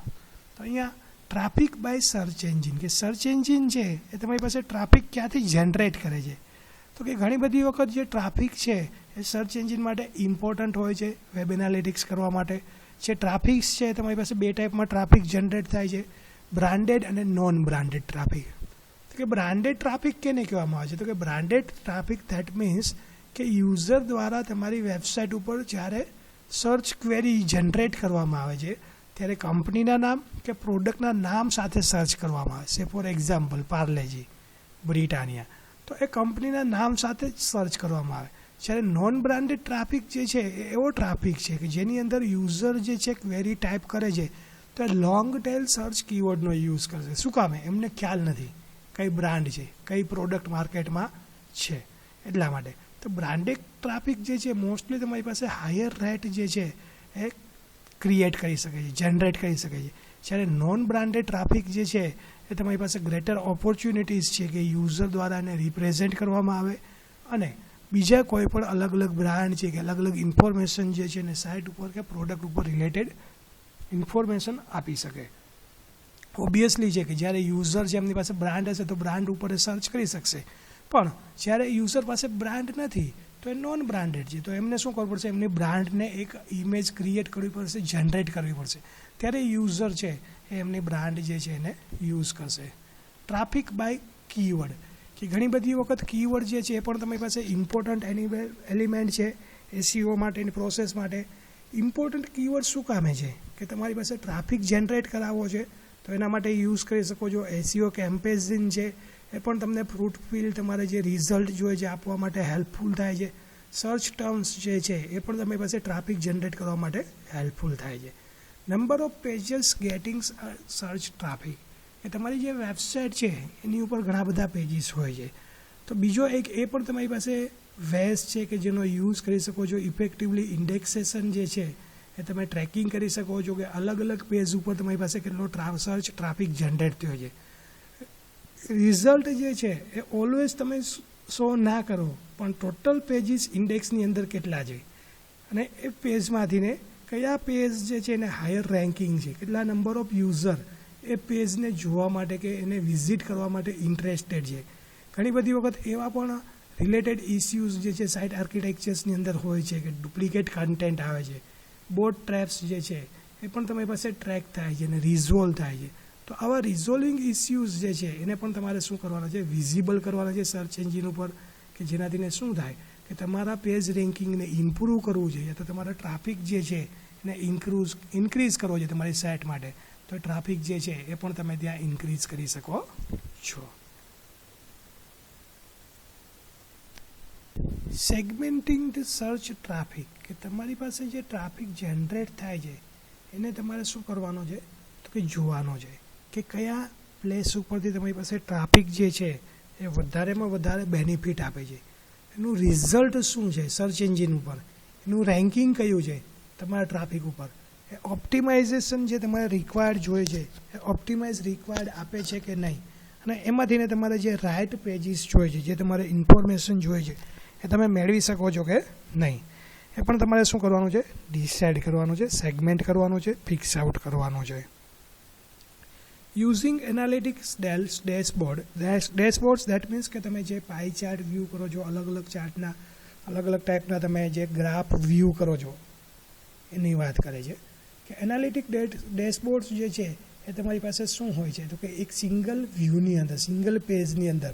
તો અહીંયા ટ્રાફિક બાય સર્ચ એન્જિન, કે સર્ચ એન્જિન છે એ તમારી પાસે ટ્રાફિક ક્યાંથી જનરેટ કરે છે. તો કે ઘણી બધી વખત જે ટ્રાફિક છે એ સર્ચ એન્જિન માટે ઇમ્પોર્ટન્ટ હોય છે વેબ એનાલિટિક્સ કરવા માટે. જે ટ્રાફિક્સ છે તમારી પાસે બે ટાઈપમાં ટ્રાફિક જનરેટ થાય છે, બ્રાન્ડેડ અને નોન બ્રાન્ડેડ ટ્રાફિક. તો કે બ્રાન્ડેડ ટ્રાફિક કેને કહેવામાં આવે છે, તો કે બ્રાન્ડેડ ટ્રાફિક ધેટ મીન્સ કે યુઝર દ્વારા તમારી વેબસાઇટ ઉપર જ્યારે સર્ચ ક્વેરી જનરેટ કરવામાં આવે છે ત્યારે કંપનીના નામ કે પ્રોડક્ટના નામ સાથે સર્ચ કરવામાં આવે છે. ફોર એક્ઝામ્પલ પાર્લેજી, બ્રિટાનિયા, તો એ કંપનીના નામ સાથે જ સર્ચ કરવામાં આવે. જ્યારે નોન બ્રાન્ડેડ ટ્રાફિક જે છે એ એવો ટ્રાફિક છે કે જેની અંદર યુઝર જે છે ક્વેરી ટાઈપ કરે છે તો એ લોંગ ટેલ સર્ચ કીવર્ડનો યુઝ કરશે. શું કામે? એમને ખ્યાલ નથી કઈ બ્રાન્ડ છે, કઈ પ્રોડક્ટ માર્કેટમાં છે, એટલા માટે. તો બ્રાન્ડેડ ટ્રાફિક જે છે મોસ્ટલી તમારી પાસે હાયર રેટ જે છે એ ક્રિએટ કરી શકે છે, જનરેટ કરી શકે છે. જ્યારે નોન બ્રાન્ડેડ ટ્રાફિક જે છે એ તમારી પાસે ગ્રેટર ઓપોર્ચ્યુનિટીઝ છે કે યુઝર દ્વારા એને રિપ્રેઝેન્ટ કરવામાં આવે અને બીજા કોઈ પણ અલગ અલગ બ્રાન્ડ છે કે અલગ અલગ ઇન્ફોર્મેશન જે છે એને સાઇટ ઉપર કે પ્રોડક્ટ ઉપર રિલેટેડ ઇન્ફોર્મેશન આપી શકે. ઓબ્વિયસલી છે કે જ્યારે યુઝર છે એમની પાસે બ્રાન્ડ હશે તો બ્રાન્ડ ઉપર એ સર્ચ કરી શકશે, પણ જ્યારે યુઝર પાસે બ્રાન્ડ નથી તો એ નોન બ્રાન્ડેડ છે તો એમને શું કરવું પડશે, એમની બ્રાન્ડને એક ઇમેજ ક્રિએટ કરવી પડશે, જનરેટ કરવી પડશે, ત્યારે યુઝર છે એ એમની બ્રાન્ડ જે છે એને યુઝ કરશે. ટ્રાફિક બાય કીવર્ડ, કે ઘણી બધી વખત કીવર્ડ જે છે એ પણ તમારી પાસે ઇમ્પોર્ટન્ટ એલિમેન્ટ છે એસઈઓ માટેની પ્રોસેસ માટે. ઇમ્પોર્ટન્ટ કીવર્ડ શું કામે છે કે તમારી પાસે ટ્રાફિક જનરેટ કરાવવો છે તો એના માટે યુઝ કરી શકો છો. એસઈઓ કેમ્પેઝિન છે એ પણ તમને ફ્રૂટફિલ તમારે જે રિઝલ્ટ જોઈએ છે આપવા માટે હેલ્પફુલ થાય છે. સર્ચ ટર્મ્સ જે છે એ પણ તમારી પાસે ટ્રાફિક જનરેટ કરવા માટે હેલ્પફુલ થાય છે. Number of pages getting search traffic, કે તમારી જે વેબસાઇટ છે એની ઉપર ઘણા બધા પેજીસ હોય છે તો બીજો એક એ પણ તમારી પાસે વેઝ છે કે જેનો યુઝ કરી શકો છો. ઇફેક્ટિવલી ઇન્ડેક્સેશન જે છે એ તમે ટ્રેકિંગ કરી શકો છો કે અલગ અલગ પેજ ઉપર તમારી પાસે કેટલો સર્ચ ટ્રાફિક જનરેટ થયો છે. રિઝલ્ટ જે છે એ ઓલવેઝ તમે શો ના કરો પણ ટોટલ પેજીસ ઇન્ડેક્સની અંદર કેટલા છે અને એ પેજમાંથીને કયા પેજ જે છે એને હાયર રેન્કિંગ છે, કેટલા નંબર ઓફ યુઝર એ પેજને જોવા માટે કે એને વિઝિટ કરવા માટે ઇન્ટરેસ્ટેડ છે. ઘણી બધી વખત એવા પણ રિલેટેડ ઇસ્યુઝ જે છે સાઇટ આર્કિટેક્ચર્સની અંદર હોય છે કે ડુપ્લિકેટ કન્ટેન્ટ આવે છે, બોટ ટ્રેપ્સ જે છે એ પણ તમારી પાસે ટ્રેક થાય છે અને રિઝોલ્વ થાય છે. તો આવા રિઝોલ્વિંગ ઇસ્યુઝ જે છે એને પણ તમારે શું કરવાના છે, વિઝિબલ કરવાના છે સર્ચ એન્જિન ઉપર, કે જેનાથીને શું થાય કે તમારા પેજ રેન્કિંગને ઇમ્પ્રૂવ કરવું છે યા તો તમારા ટ્રાફિક જે છે એને ઇન્ક્રીઝ કરવો છે તમારી સાઇટ માટે. તો ટ્રાફિક જે છે એ પણ તમે ત્યાં ઇન્ક્રીઝ કરી શકો છો. સેગમેન્ટિંગ ધ સર્ચ ટ્રાફિક, કે તમારી પાસે જે ટ્રાફિક જનરેટ થાય છે એને તમારે શું કરવાનો છે, તો કે જોવાનો છે કે કયા પ્લેસ ઉપરથી તમારી પાસે ટ્રાફિક જે છે એ વધારેમાં વધારે બેનિફિટ આપે છે, એનું રિઝલ્ટ શું છે સર્ચ એન્જિન ઉપર, એનું રેન્કિંગ કયું છે તમારા ટ્રાફિક ઉપર, એ ઓપ્ટિમાઇઝેશન જે તમારે રિક્વાયર્ડ જોઈએ છે એ ઓપ્ટિમાઇઝ રિક્વાયર્ડ આપે છે કે નહીં, અને એમાંથીને તમારે જે રાઇટ પેજીસ જોઈએ છે, જે તમારે ઇન્ફોર્મેશન જોઈએ છે એ તમે મેળવી શકો છો કે નહીં, એ પણ તમારે શું કરવાનું છે, ડિસાઇડ કરવાનું છે, સેગમેન્ટ કરવાનું છે, ફિક્સ આઉટ કરવાનું છે. Using analytics dashboards that means કે તમે જે પાઈ ચાર્ટ વ્યૂ કરો છો, અલગ અલગ ચાર્ટના અલગ અલગ ટાઈપના તમે જે ગ્રાફ વ્યૂ કરો છો એની વાત કરે છે કે એનાલિટિક ડેશબોર્ડ્સ જે છે એ તમારી પાસે શું હોય છે, તો કે એક સિંગલ વ્યૂની અંદર, સિંગલ પેજની અંદર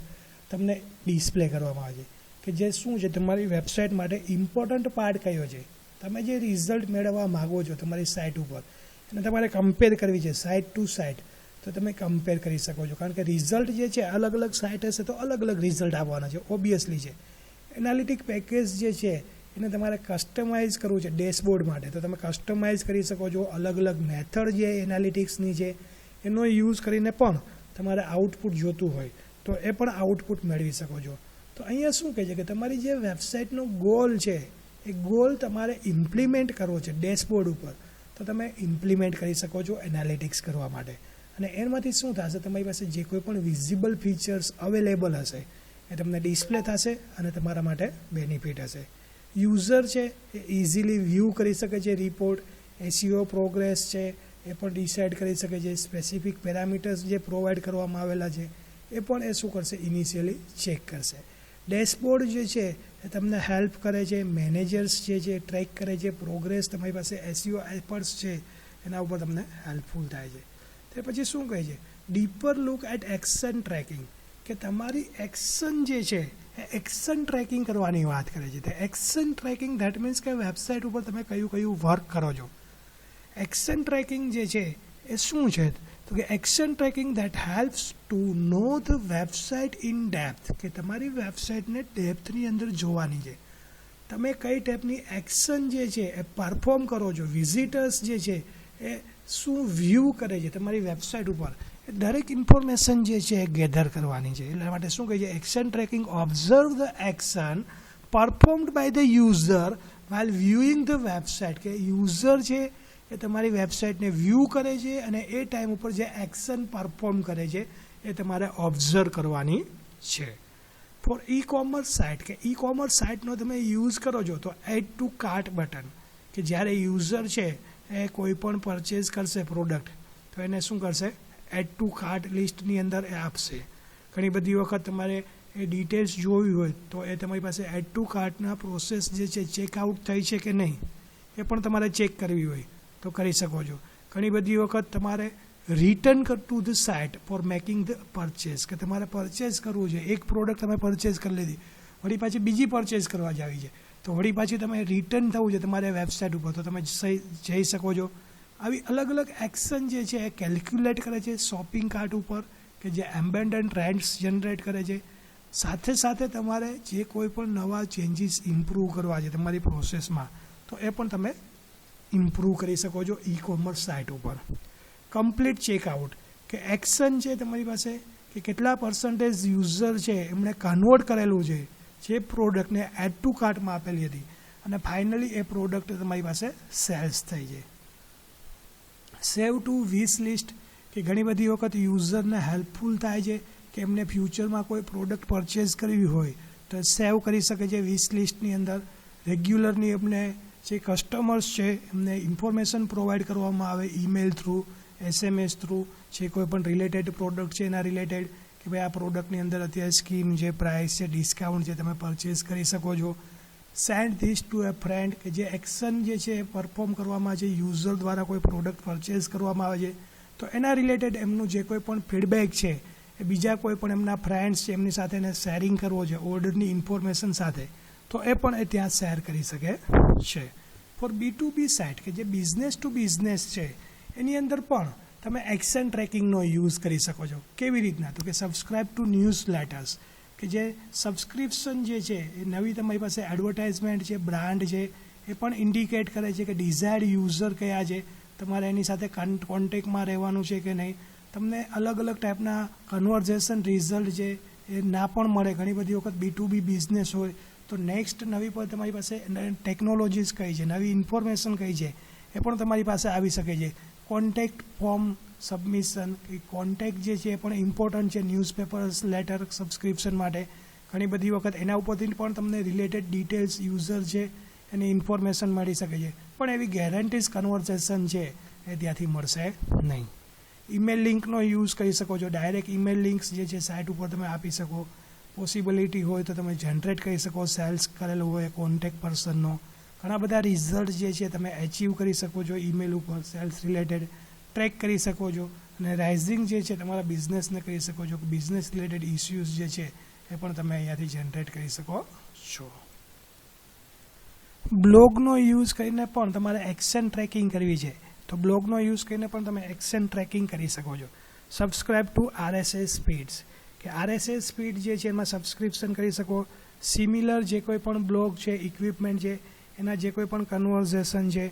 તમને ડિસ્પ્લે કરવામાં આવે છે કે જે શું છે તમારી વેબસાઇટ માટે ઇમ્પોર્ટન્ટ પાર્ટ કયો છે, તમે જે રિઝલ્ટ મેળવવા માગો છો તમારી સાઇટ ઉપર અને તમારે કમ્પેર કરવી છે સાઇટ ટુ સાઇટ, તો તમે કમ્પેર કરી શકો છો, કારણ કે રિઝલ્ટ જે છે અલગ અલગ સાઇટ હશે તો અલગ અલગ રિઝલ્ટ આવવાના છે, ઓબ્વિયસલી છે. એનાલિટિક પેકેજ જે છે એને તમારે કસ્ટમાઇઝ કરવું છે ડેશબોર્ડ માટે, તો તમે કસ્ટમાઇઝ કરી શકો છો, અલગ અલગ મેથડ જે એનાલિટિક્સની છે એનો યુઝ કરીને પણ તમારે આઉટપુટ જોતું હોય તો એ પણ આઉટપુટ મેળવી શકો છો. તો અહીંયા શું કહે છે કે તમારી જે વેબસાઇટનો ગોલ છે એ ગોલ તમારે ઇમ્પ્લિમેન્ટ કરવો છે ડેશબોર્ડ ઉપર, તો તમે ઇમ્પ્લિમેન્ટ કરી શકો છો એનાલિટિક્સ કરવા માટે, અને એમાંથી શું થશે, તમારી પાસે જે કોઈ પણ વિઝિબલ ફીચર્સ અવેલેબલ હશે એ તમને ડિસ્પ્લે થશે અને તમારા માટે બેનિફિટ હશે. યુઝર છે એ ઇઝીલી વ્યૂ કરી શકે છે રિપોર્ટ, એસઈઓ પ્રોગ્રેસ છે એ પણ ડિસાઇડ કરી શકે છે, સ્પેસિફિક પેરામીટર્સ જે પ્રોવાઈડ કરવામાં આવેલા છે એ પણ એ શું કરશે, ઇનિશિયલી ચેક કરશે. ડેશબોર્ડ જે છે એ તમને હેલ્પ કરે છે, મેનેજર્સ જે છે ટ્રેક કરે છે પ્રોગ્રેસ, તમારી પાસે એસઈઓ એફર્ટ્સ છે એના ઉપર તમને હેલ્પફુલ થાય છે. તે પછી શું કહે છે, deeper look at action tracking, કે તમારી એક્શન જે છે એ એક્શન ટ્રેકિંગ કરવાની વાત કરે છે. તે એક્શન ટ્રેકિંગ ધેટ મીન્સ કે વેબસાઇટ ઉપર તમે કયું કયું વર્ક કરો છો. એક્શન ટ્રેકિંગ જે છે એ શું છે, તો કે action tracking that helps to know the website in depth, કે તમારી વેબસાઇટને ડેપ્થની અંદર જોવાની છે, તમે કઈ ટાઈપની એક્શન જે છે એ પરફોર્મ કરો છો, વિઝિટર્સ જે છે એ શું વ્યૂ કરે છે તમારી વેબસાઇટ ઉપર, એ દરેક ઇન્ફોર્મેશન જે છે એ ગેધર કરવાની છે. એટલા માટે શું કહે છે, action tracking observe the action performed by the user while viewing the website, કે યુઝર છે એ તમારી વેબસાઇટને વ્યૂ કરે છે અને એ ટાઈમ ઉપર જે એક્શન પરફોર્મ કરે છે એ તમારે ઓબ્ઝર્વ કરવાની છે. ફોર ઈ કોમર્સ સાઇટ, કે ઈ કોમર્સ સાઇટનો તમે યુઝ કરો છો તો એડ ટુ કાર્ટ બટન, કે જ્યારે યુઝર છે એ કોઈ પણ પરચેઝ કરશે પ્રોડક્ટ તો એને શું કરશે, એડ ટુ કાર્ટ લિસ્ટની અંદર એ આપશે. ઘણી બધી વખત તમારે એ ડિટેલ્સ જોવી હોય તો એ તમારી પાસે એડ ટુ કાર્ટના પ્રોસેસ જે છે ચેકઆઉટ થઈ છે કે નહીં એ પણ તમારે ચેક કરવી હોય તો કરી શકો છો. ઘણી બધી વખત તમારે return to the site four making the purchase, કે તમારે પરચેઝ કરવું છે, એક પ્રોડક્ટ તમે પરચેઝ કરી લીધી, વળી પાછી બીજી પરચેઝ કરવા જાવી છે તો વળી પાછી તમે રિટર્ન થવું છે તમારે વેબસાઇટ ઉપર તો તમે જઈ શકો છો. આવી અલગ અલગ એક્શન જે છે એ કેલ્ક્યુલેટ કરે છે શોપિંગ કાર્ટ ઉપર, કે જે એમ્બેન્ડન્ટ રેન્ટ્સ જનરેટ કરે છે. સાથે સાથે તમારે જે કોઈ પણ નવા ચેન્જીસ ઇમ્પ્રૂવ કરવા છે તમારી પ્રોસેસમાં તો એ પણ તમે ઇમ્પ્રૂવ કરી શકો છો ઈ કોમર્સ સાઇટ ઉપર. કમ્પ્લીટ ચેકઆઉટ, કે એક્શન છે તમારી પાસે કે કેટલા પર્સન્ટેજ યુઝર છે એમણે કન્વર્ટ કરેલું છે જે પ્રોડક્ટને એડ ટુ કાર્ટમાં આપેલી હતી અને ફાઇનલી એ પ્રોડક્ટ તમારી પાસે સેલ્સ થઈ છે. સેવ ટુ વિશ લિસ્ટ, કે ઘણી બધી વખત યુઝરને હેલ્પફુલ થાય છે કે એમને ફ્યુચરમાં કોઈ પ્રોડક્ટ પરચેઝ કરવી હોય તો સેવ કરી શકે છે વિશ લિસ્ટની અંદર. રેગ્યુલરની એમને જે કસ્ટમર્સ છે એમને ઇન્ફોર્મેશન પ્રોવાઈડ કરવામાં આવે ઈમેલ થ્રુ, SMS થ્રુ, જે કોઈ પણ રિલેટેડ પ્રોડક્ટ છે એના રિલેટેડ, કે ભાઈ આ પ્રોડક્ટની અંદર અત્યારે સ્કીમ છે, પ્રાઇસ છે, ડિસ્કાઉન્ટ છે, તમે પરચેઝ કરી શકો છો. Send this to a friend, કે જે એક્શન જે છે એ પરફોર્મ કરવામાં છે યુઝર દ્વારા કોઈ પ્રોડક્ટ પરચેઝ કરવામાં આવે છે તો એના રિલેટેડ એમનું જે કોઈ પણ ફીડબેક છે એ બીજા કોઈ પણ એમના ફ્રેન્ડ્સ છે એમની સાથે એને શેરિંગ કરવો છે ઓર્ડરની ઇન્ફોર્મેશન સાથે તો એ પણ એ ત્યાં શેર કરી શકે છે. ફોર B2B સાઇટ, કે જે બિઝનેસ ટુ બિઝનેસ છે એની અંદર પણ તમે એક્શન ટ્રેકિંગનો યુઝ કરી શકો છો. કેવી રીતના? તો કે સબસ્ક્રાઇબ ટુ ન્યૂઝ લેટર્સ, કે જે સબસ્ક્રિપ્શન જે છે એ નવી તમારી પાસે એડવર્ટાઇઝમેન્ટ છે, બ્રાન્ડ છે, એ પણ ઇન્ડિકેટ કરે છે કે ડિઝાયર્ડ યુઝર કયા છે, તમારે એની સાથે કોન્ટેક્ટમાં રહેવાનું છે કે નહીં. તમને અલગ અલગ ટાઈપના કન્વર્ઝેશન રિઝલ્ટ છે એ ના પણ મળે. ઘણી બધી વખત B2B બિઝનેસ હોય તો નેક્સ્ટ નવી પર તમારી પાસે ટેકનોલોજીસ કઈ છે, નવી ઇન્ફોર્મેશન કઈ છે, એ પણ તમારી પાસે આવી શકે છે. કોન્ટેક્ટ ફોર્મ સબમિશન, કોન્ટેક્ટ જે છે એ પણ ઇમ્પોર્ટન્ટ છે ન્યૂઝપેપર્સ લેટર સબસ્ક્રિપ્શન માટે. ઘણી બધી વખત એના ઉપરથી પણ તમને રિલેટેડ ડિટેલ્સ યુઝર છે એની ઇન્ફોર્મેશન મળી શકે છે, પણ એવી ગેરંટીઝ કન્વર્ઝેશન છે એ ત્યાંથી મળશે નહીં. ઈમેલ લિંકનો યુઝ કરી શકો છો. ડાયરેક્ટ ઈમેલ લિંક્સ જે છે સાઇટ ઉપર તમે આપી શકો. પોસિબિલિટી હોય તો તમે જનરેટ કરી શકો, સેલ્સ કરેલો હોય કોન્ટેક્ટ પર્સનનો. ઘણા બધા રિઝલ્ટ જે છે તમે એચીવ કરી શકો છો ઈમેલ ઉપર, સેલ્સ રિલેટેડ ટ્રેક કરી શકો છો. અને રાઇઝિંગ જે છે તમારા બિઝનેસને કરી શકો છો. બિઝનેસ રિલેટેડ ઇસ્યુઝ જે છે એ પણ તમે અહીંયાથી જનરેટ કરી શકો છો. બ્લોગનો યુઝ કરીને પણ તમારે એક્શન ટ્રેકિંગ કરવી છે તો બ્લોગનો યુઝ કરીને પણ તમે એક્શન ટ્રેકિંગ કરી શકો છો. સબસ્ક્રાઇબ ટુ RSS ફીડ્સ, કે RSS ફીડ જે છે એમાં સબસ્ક્રિપ્શન કરી શકો. સિમિલર જે કોઈ પણ બ્લોગ છે, ઇક્વિપમેન્ટ છે, એના જે કોઈ પણ કન્વર્ઝેશન છે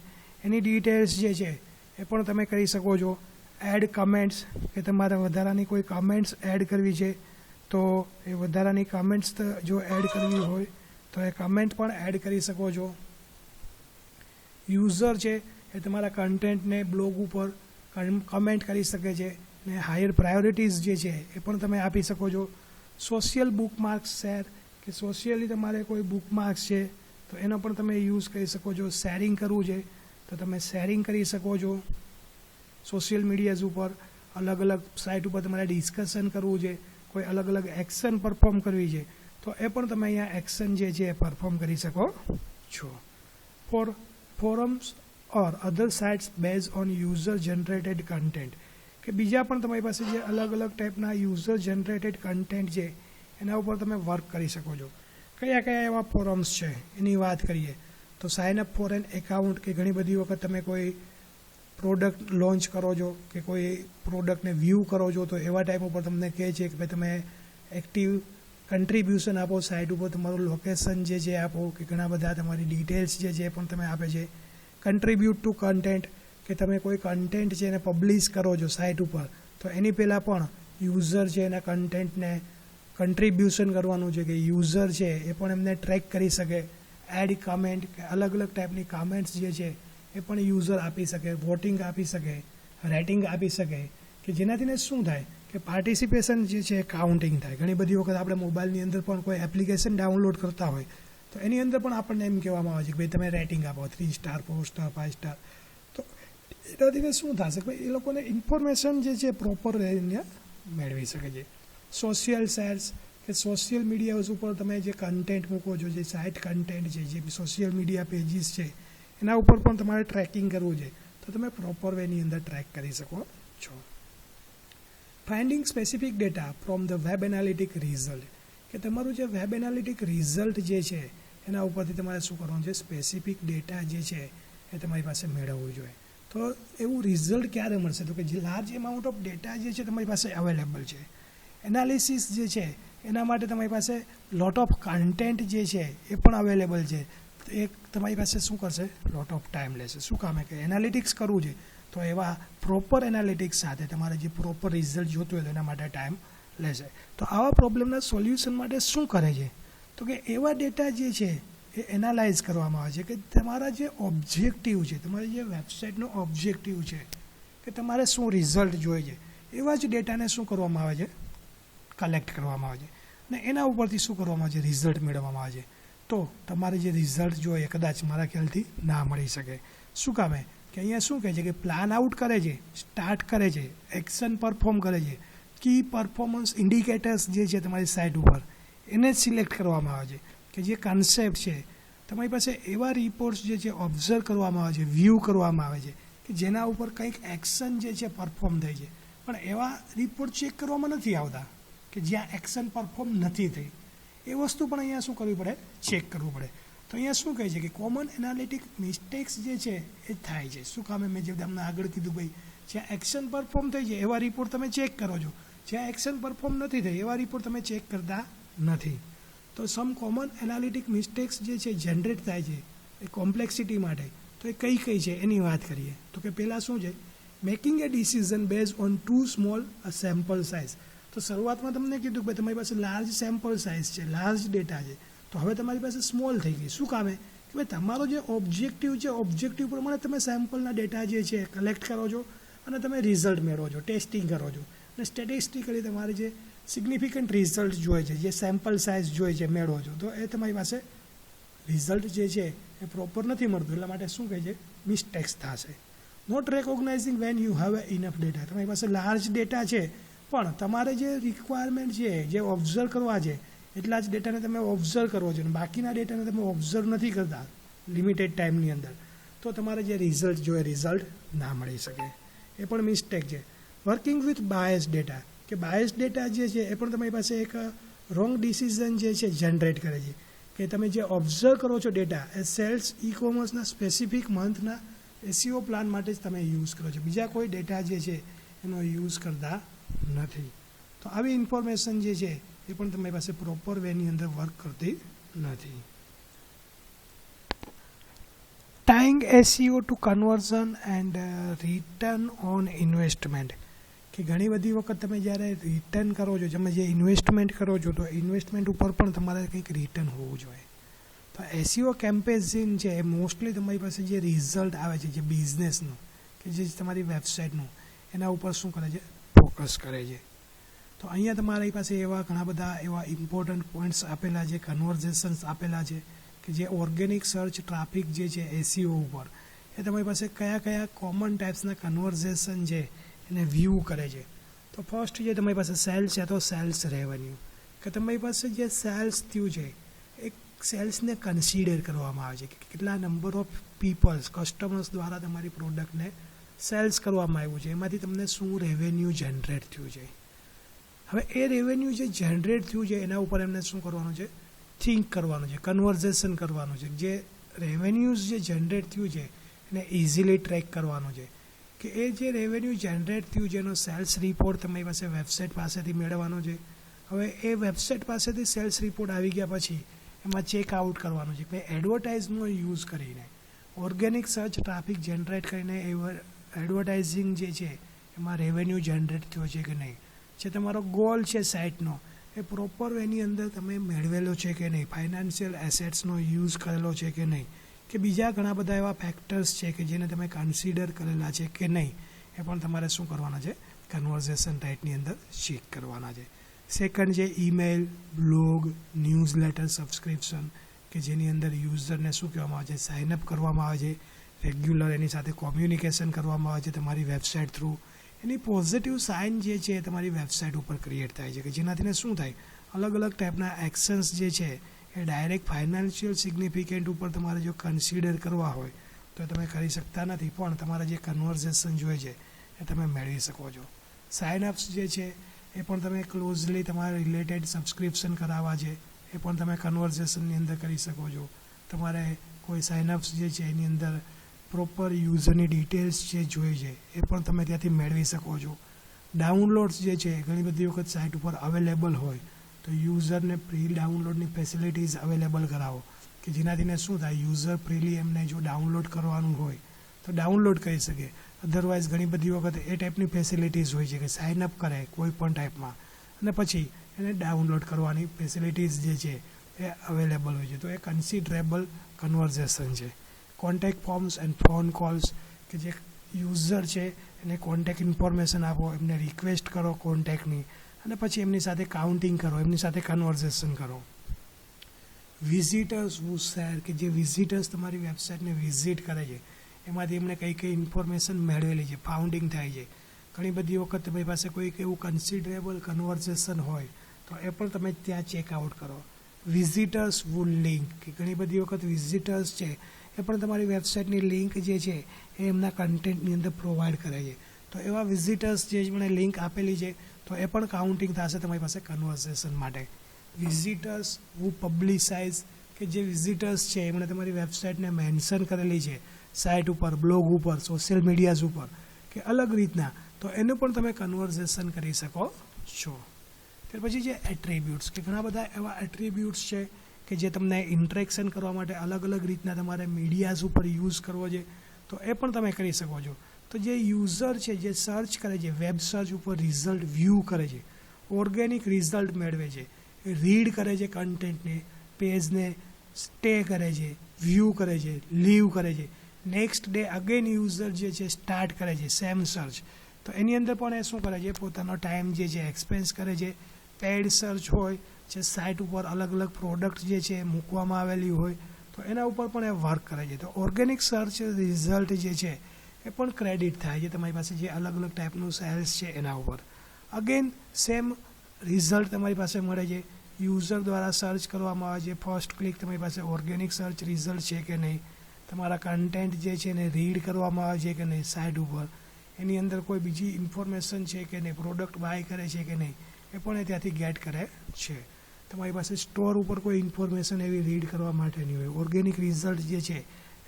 એની ડિટેલ્સ જે છે એ પણ તમે કરી શકો છો. એડ કમેન્ટ્સ, કે તમારે વધારાની કોઈ કમેન્ટ્સ એડ કરવી છે તો એ વધારાની કમેન્ટ્સ જો એડ કરવી હોય તો એ કમેન્ટ પણ એડ કરી શકો છો. યુઝર છે એ તમારા કન્ટેન્ટને બ્લોગ ઉપર કમેન્ટ કરી શકે છે ને હાયર પ્રાયોરિટીઝ જે છે એ પણ તમે આપી શકો છો. સોશિયલ બુકમાર્ક્સ શેર, કે સોશિયલી તમારે કોઈ બુકમાર્ક્સ છે તો એનો પણ તમે યુઝ કરી શકો છો. શેરિંગ કરવું છે તો તમે શેરિંગ કરી શકો છો. સોશિયલ મીડિયાઝ ઉપર અલગ અલગ સાઇટ ઉપર તમારે ડિસ્કશન કરવું છે, કોઈ અલગ અલગ એક્શન પરફોર્મ કરવી છે તો એ પણ તમે અહીંયા એક્શન જે છે એ પરફોર્મ કરી શકો છો. For forums or other sites base on user generated content, કે બીજા પણ તમારી પાસે જે અલગ અલગ ટાઈપના યુઝર જનરેટેડ કન્ટેન્ટ છે એના ઉપર તમે વર્ક કરી શકો છો. કયા કયા એવા ફોરમ્સ છે એની વાત કરીએ તો sign up for an account, કે ઘણી બધી વખત તમે કોઈ પ્રોડક્ટ લોન્ચ કરો છો કે કોઈ પ્રોડક્ટને વ્યૂ કરો છો તો એવા ટાઈપ ઉપર તમને કહે છે કે ભાઈ તમે એક્ટિવ કન્ટ્રીબ્યુશન આપો સાઇટ ઉપર, તમારું લોકેશન જે છે આપો, કે ઘણા બધા તમારી ડિટેલ્સ જે છે એ પણ તમે આપે છે. કન્ટ્રીબ્યુટ ટુ કન્ટેન્ટ, કે તમે કોઈ કન્ટેન્ટ છે એને પબ્લિશ કરો છો સાઇટ ઉપર તો એની પહેલાં પણ યુઝર છે એના કન્ટેન્ટને કન્ટ્રીબ્યુશન કરવાનું છે, કે યુઝર છે એ પણ એમને ટ્રેક કરી શકે. એડ કમેન્ટ, કે અલગ અલગ ટાઈપની કમેન્ટ્સ જે છે એ પણ યુઝર આપી શકે, વોટિંગ આપી શકે, રેટિંગ આપી શકે, કે જેનાથીને શું થાય કે પાર્ટિસિપેશન જે છે કાઉન્ટિંગ થાય. ઘણી બધી વખત આપણે મોબાઈલની અંદર પણ કોઈ એપ્લિકેશન ડાઉનલોડ કરતા હોય તો એની અંદર પણ આપણને એમ કહેવામાં આવે છે કે ભાઈ તમે રેટિંગ આપો 3 સ્ટાર 4 સ્ટાર 5 સ્ટાર. તો એનાથી શું થશે કે એ લોકોને ઇન્ફોર્મેશન જે છે પ્રોપર મેળવી શકે છે. સોશિયલ શેર્સ, કે સોશિયલ મીડિયા ઉપર તમે જે કન્ટેન્ટ મૂકો છો, જે સાઇટ કન્ટેન્ટ છે, જે સોશિયલ મીડિયા પેજીસ છે એના ઉપર પણ તમારે ટ્રેકિંગ કરવું છે તો તમે પ્રોપર વેની અંદર ટ્રેક કરી શકો છો. Finding specific data from the web analytic result, કે તમારું જે વેબ એનાલિટિક રિઝલ્ટ જે છે એના ઉપરથી તમારે શું કરવાનું છે, સ્પેસિફિક ડેટા જે છે એ તમારી પાસે મેળવવું જોઈએ. તો એવું રિઝલ્ટ ક્યારે મળશે તો કે જે લાર્જ એમાઉન્ટ ઓફ ડેટા જે છે તમારી પાસે અવેલેબલ છે. એનાલિસિસ જે છે એના માટે તમારી પાસે લોટ ઓફ કન્ટેન્ટ જે છે એ પણ અવેલેબલ છે. એ તમારી પાસે શું કરશે, લોટ ઓફ ટાઈમ લેશે. શું કામ કે એનાલિટિક્સ કરવું છે તો એવા પ્રોપર એનાલિટિક્સ સાથે તમારે જે પ્રોપર રિઝલ્ટ જોતું હોય તો એના માટે ટાઈમ લેશે. તો આવા પ્રોબ્લેમના સોલ્યુશન માટે શું કરે છે તો કે એવા ડેટા જે છે એ એનાલાઇઝ કરવામાં આવે છે કે તમારા જે ઓબ્જેક્ટિવ છે, તમારી જે વેબસાઇટનો ઓબ્જેક્ટિવ છે કે તમારે શું રિઝલ્ટ જોઈએ છે એવા જ ડેટાને શું કરવામાં આવે છે, કલેક્ટ કરવામાં આવે છે અને એના ઉપરથી શું કરવામાં આવે છે, રિઝલ્ટ મેળવવામાં આવે છે. તો તમારે જે રિઝલ્ટ જોઈએ કદાચ મારા ખ્યાલથી ના મળી શકે. શું કામે કે અહીંયા શું કહે છે કે પ્લાન આઉટ કરે છે, સ્ટાર્ટ કરે છે, એક્શન પરફોર્મ કરે છે, કી પરફોર્મન્સ ઇન્ડિકેટર્સ જે છે તમારી સાઇટ ઉપર એને જ સિલેક્ટ કરવામાં આવે છે કે જે કન્સેપ્ટ છે તમારી પાસે એવા રિપોર્ટ્સ જે છે ઓબ્ઝર્વ કરવામાં આવે છે, વ્યૂ કરવામાં આવે છે કે જેના ઉપર કંઈક એક્શન જે છે પરફોર્મ થઈ છે, પણ એવા રિપોર્ટ ચેક કરવામાં નથી આવતા કે જ્યાં એક્શન પરફોર્મ નથી થઈ. એ વસ્તુ પણ અહીંયા શું કરવી પડે, ચેક કરવું પડે. તો અહીંયા શું કહે છે કે કોમન એનાલિટિક મિસ્ટેક્સ જે છે એ થાય છે. શું કામે મેં જે તમને આગળ કીધું ભાઈ જ્યાં એક્શન પરફોર્મ થઈ જાય એવા રિપોર્ટ તમે ચેક કરો છો, જ્યાં એક્શન પરફોર્મ નથી થઈ એવા રિપોર્ટ તમે ચેક કરતા નથી. તો સમ કોમન એનાલિટિક મિસ્ટેક્સ જે છે જનરેટ થાય છે એ કોમ્પ્લેક્સિટી માટે, તો એ કઈ કઈ છે એની વાત કરીએ. તો કે પહેલાં શું છે, making A decision base on two small sample size. તો શરૂઆતમાં તમને કીધું કે તમારી પાસે લાર્જ સેમ્પલ સાઇઝ છે, લાર્જ ડેટા છે, તો હવે તમારી પાસે સ્મોલ થઈ ગઈ. શું કામે કે ભાઈ તમારો જે ઓબ્જેક્ટિવ છે, ઓબ્જેક્ટિવ પ્રમાણે તમે સેમ્પલના ડેટા જે છે કલેક્ટ કરો છો અને તમે રિઝલ્ટ મેળવો છો, ટેસ્ટિંગ કરો છો, અને સ્ટેટિસ્ટિકલી તમારે જે સિગ્નિફિકન્ટ રિઝલ્ટ જોઈએ છે, જે સેમ્પલ સાઇઝ જોઈએ છે મેળવો છો, તો એ તમારી પાસે રિઝલ્ટ જે છે એ પ્રોપર નથી મળતું. એટલા માટે શું કહે છે, મિસ્ટેક્સ થશે. Not recognizing when you have enough data. તમારી પાસે લાર્જ ડેટા છે પણ તમારે જે રિક્વાયરમેન્ટ છે, જે ઓબ્ઝર્વ કરવા છે એટલા જ ડેટાને તમે ઓબ્ઝર્વ કરો છો અને બાકીના ડેટાને તમે ઓબ્ઝર્વ નથી કરતા લિમિટેડ ટાઈમની અંદર, તો તમારે જે રિઝલ્ટ જોઈએ રિઝલ્ટ ના મળી શકે. એ પણ મિસ્ટેક છે. વર્કિંગ વિથ બાયસ ડેટા, કે બાયસ ડેટા જે છે એ પણ તમારી પાસે એક રોંગ ડિસિઝન જે છે જનરેટ કરે છે. કે તમે જે ઓબ્ઝર્વ કરો છો ડેટા એ સેલ્સ ઈ કોમર્સના સ્પેસિફિક મંથના SEO પ્લાન માટે જ તમે યુઝ કરો છો, બીજા કોઈ ડેટા જે છે એનો યુઝ કરતા નથી. તો આવી ઇન્ફોર્મેશન જે છે એ પણ તમારી પાસે પ્રોપર વેની અંદર વર્ક કરતી નથી. Tying SEO to conversion and return on investment, કે ઘણી બધી વખત તમે જ્યારે રિટર્ન કરો છો, તમે જે ઇન્વેસ્ટમેન્ટ કરો છો તો ઇન્વેસ્ટમેન્ટ ઉપર પણ તમારે કંઈક રિટર્ન હોવું જોઈએ. તો SEO કેમ્પેઝિન છે એ મોસ્ટલી તમારી પાસે જે રિઝલ્ટ આવે છે જે બિઝનેસનું કે જે તમારી વેબસાઇટનું એના ઉપર શું કરે છે, ફોકસ કરે છે. તો અહીંયા તમારી પાસે એવા ઘણા બધા એવા ઇમ્પોર્ટન્ટ પોઈન્ટ્સ આપેલા છે, કન્વર્ઝેશન્સ આપેલા છે કે જે ઓર્ગેનિક સર્ચ ટ્રાફિક જે છે SEO ઉપર એ તમારી પાસે કયા કયા કોમન ટાઈપ્સના કન્વર્ઝેશન છે એને વ્યૂ કરે છે. તો ફર્સ્ટ જે તમારી પાસે સેલ્સ છે તો સેલ્સ રેવન્યુ, કે તમારી પાસે જે સેલ્સ થયું છે એ સેલ્સને કન્સિડર કરવામાં આવે છે કે કેટલા નંબર ઓફ પીપલ્સ, કસ્ટમર્સ દ્વારા તમારી પ્રોડક્ટને સેલ્સ કરવામાં આવ્યું છે, એમાંથી તમને શું રેવન્યુ જનરેટ થયું છે. હવે એ રેવન્યુ જે જનરેટ થયું છે એના ઉપર એમને શું કરવાનું છે, થિંક કરવાનું છે, કન્વર્ઝેશન કરવાનું છે. જે રેવન્યુઝ જે જનરેટ થયું છે એને ઇઝીલી ટ્રેક કરવાનું છે કે એ જે રેવન્યુ જનરેટ થયું છે એનો સેલ્સ રિપોર્ટ તમારી પાસે વેબસાઇટ પાસેથી મેળવવાનો છે. હવે એ વેબસાઇટ પાસેથી સેલ્સ રિપોર્ટ આવી ગયા પછી એમાં ચેકઆઉટ કરવાનું છે કે એડવર્ટાઇઝનો યુઝ કરીને, ઓર્ગેનિક સર્ચ ટ્રાફિક જનરેટ કરીને એડવર્ટાઇઝિંગ જે છે એમાં રેવન્યુ જનરેટ થયો છે કે નહીં, જે તમારો ગોલ છે સાઇટનો એ પ્રોપર એની અંદર તમે મેળવેલો છે કે નહીં, ફાઇનાન્શિયલ એસેટ્સનો યુઝ કરેલો છે કે નહીં, કે બીજા ઘણા બધા એવા ફેક્ટર્સ છે કે જેને તમે કન્સિડર કરેલા છે કે નહીં, એ પણ તમારે શું કરવાના છે, કન્વર્ઝેશન ટાઈપની અંદર ચેક કરવાના છે. સેકન્ડ છે ઈમેલ, બ્લોગ, ન્યૂઝલેટર સબસ્ક્રિપ્શન, કે જેની અંદર યુઝરને શું કહેવામાં આવે છે, સાઇનઅપ કરવામાં આવે છે, રેગ્યુલર એની સાથે કોમ્યુનિકેશન કરવામાં આવે છે તમારી વેબસાઇટ થ્રુ. એની પોઝિટિવ સાઇન જે છે એ તમારી વેબસાઇટ ઉપર ક્રિએટ થાય છે કે જેનાથી શું થાય, અલગ અલગ ટાઈપના એક્શન્સ જે છે એ ડાયરેક્ટ ફાઇનાન્શિયલ સિગ્નિફિકન્ટ ઉપર તમારે જો કન્સિડર કરવા હોય તો તમે કરી શકતા નથી, પણ તમારા જે કન્વર્ઝેશન જોઈએ છે એ તમે મેળવી શકો છો. સાઇનઅપ્સ જે છે એ પણ તમે ક્લોઝલી તમારા રિલેટેડ સબસ્ક્રિપ્શન કરાવવા છે એ પણ તમે કન્વર્ઝેશનની અંદર કરી શકો છો. તમારે કોઈ સાઇનઅપ્સ જે છે એની અંદર પ્રોપર યુઝરની ડિટેલ્સ જે જોઈએ છે એ પણ તમે ત્યાંથી મેળવી શકો છો. ડાઉનલોડ્સ જે છે ઘણી બધી વખત સાઇટ ઉપર અવેલેબલ હોય તો યુઝરને પ્રી ડાઉનલોડની ફેસિલિટીઝ અવેલેબલ કરાવો કે જેનાથીને શું થાય, યુઝર ફ્રીલી એમને જો ડાઉનલોડ કરવાનું હોય તો ડાઉનલોડ કરી શકે. અધરવાઇઝ ઘણી બધી વખત એ ટાઈપની ફેસિલિટીઝ હોય છે કે સાઇનઅપ કરે કોઈ પણ ટાઈપમાં અને પછી એને ડાઉનલોડ કરવાની ફેસિલિટીઝ જે છે એ અવેલેબલ હોય છે. તો એ કન્સિડરેબલ કન્વર્ઝેશન છે. Contact forms and phone calls, કે જે યુઝર છે એને કોન્ટેક્ટ ઇન્ફોર્મેશન આપો, એમને રિક્વેસ્ટ કરો કોન્ટેક્ટની અને પછી એમની સાથે કાઉન્ટિંગ કરો, એમની સાથે કન્વર્ઝેશન કરો. વિઝિટર્સ હુ શેર, કે જે વિઝિટર્સ તમારી વેબસાઇટને વિઝિટ કરે છે એમાંથી એમને કઈ કઈ ઇન્ફોર્મેશન મેળવેલી છે, ફાઉન્ડિંગ થાય છે. ઘણી બધી વખત તમારી પાસે કોઈક એવું કન્સિડરેબલ કન્વર્ઝેશન હોય તો એ પણ તમે ત્યાં ચેકઆઉટ કરો. વિઝિટર્સ વુ લિંક, કે ઘણી બધી વખત વિઝિટર્સ છે એ પણ તમારી વેબસાઇટની લિંક જે છે એ એમના કન્ટેન્ટની અંદર પ્રોવાઈડ કરે છે. તો એવા વિઝિટર્સ જે મને લિંક આપેલી છે તો એ પણ કાઉન્ટિંગ થશે તમારી પાસે કન્વર્ઝેશન માટે. વિઝિટર્સ હુ પબ્લિસાઇઝ, કે જે વિઝિટર્સ છે એમણે તમારી વેબસાઇટને મેન્શન કરેલી છે સાઇટ ઉપર, બ્લોગ ઉપર, સોશિયલ મીડિયાઝ ઉપર, કે અલગ રીતના, તો એનું પણ તમે કન્વર્ઝેશન કરી શકો છો. ત્યાર પછી છે એટ્રીબ્યુટ્સ, કે ઘણા બધા એવા એટ્રીબ્યુટ્સ છે કે જે તમને ઇન્ટરેક્શન કરવા માટે અલગ અલગ રીતના તમારે મીડિયાઝ ઉપર યુઝ કરવો છે, તો એ પણ તમે કરી શકો છો. તો જે યુઝર છે જે સર્ચ કરે છે, વેબ સર્ચ ઉપર રિઝલ્ટ વ્યૂ કરે છે, ઓર્ગેનિક રિઝલ્ટ મેળવે છે, રીડ કરે છે કન્ટેન્ટને, પેજને સ્ટે કરે છે, વ્યૂ કરે છે, લીવ કરે છે, નેક્સ્ટ ડે અગેન યુઝર જે છે સ્ટાર્ટ કરે છે સેમ સર્ચ, તો એની અંદર પણ એ શું કરે છે, પોતાનો ટાઈમ જે છે એક્સપેન્સ કરે છે. પેડ સર્ચ હોય જે સાઇટ ઉપર અલગ અલગ પ્રોડક્ટ જે છે મૂકવામાં આવેલી હોય, તો એના ઉપર પણ એ વર્ક કરે છે. તો ઓર્ગેનિક સર્ચ રિઝલ્ટ જે છે એ પણ ક્રેડિટ થાય છે તમારી પાસે જે અલગ અલગ ટાઈપનું સેલ્સ છે એના ઉપર. અગેન સેમ રિઝલ્ટ તમારી પાસે મળે છે, યુઝર દ્વારા સર્ચ કરવામાં આવે છે, ફર્સ્ટ ક્લિક તમારી પાસે ઓર્ગેનિક સર્ચ રિઝલ્ટ છે કે નહીં, તમારા કન્ટેન્ટ જે છે એને રીડ કરવામાં આવે છે કે નહીં સાઇટ ઉપર, એની અંદર કોઈ બીજી ઇન્ફોર્મેશન છે કે નહીં, પ્રોડક્ટ બાય કરે છે કે નહીં, એ પણ એ ત્યાંથી ગેટ કરે છે. તમારી પાસે સ્ટોર ઉપર કોઈ ઇન્ફોર્મેશન એવી રીડ કરવા માટેની હોય, ઓર્ગેનિક રિઝલ્ટ જે છે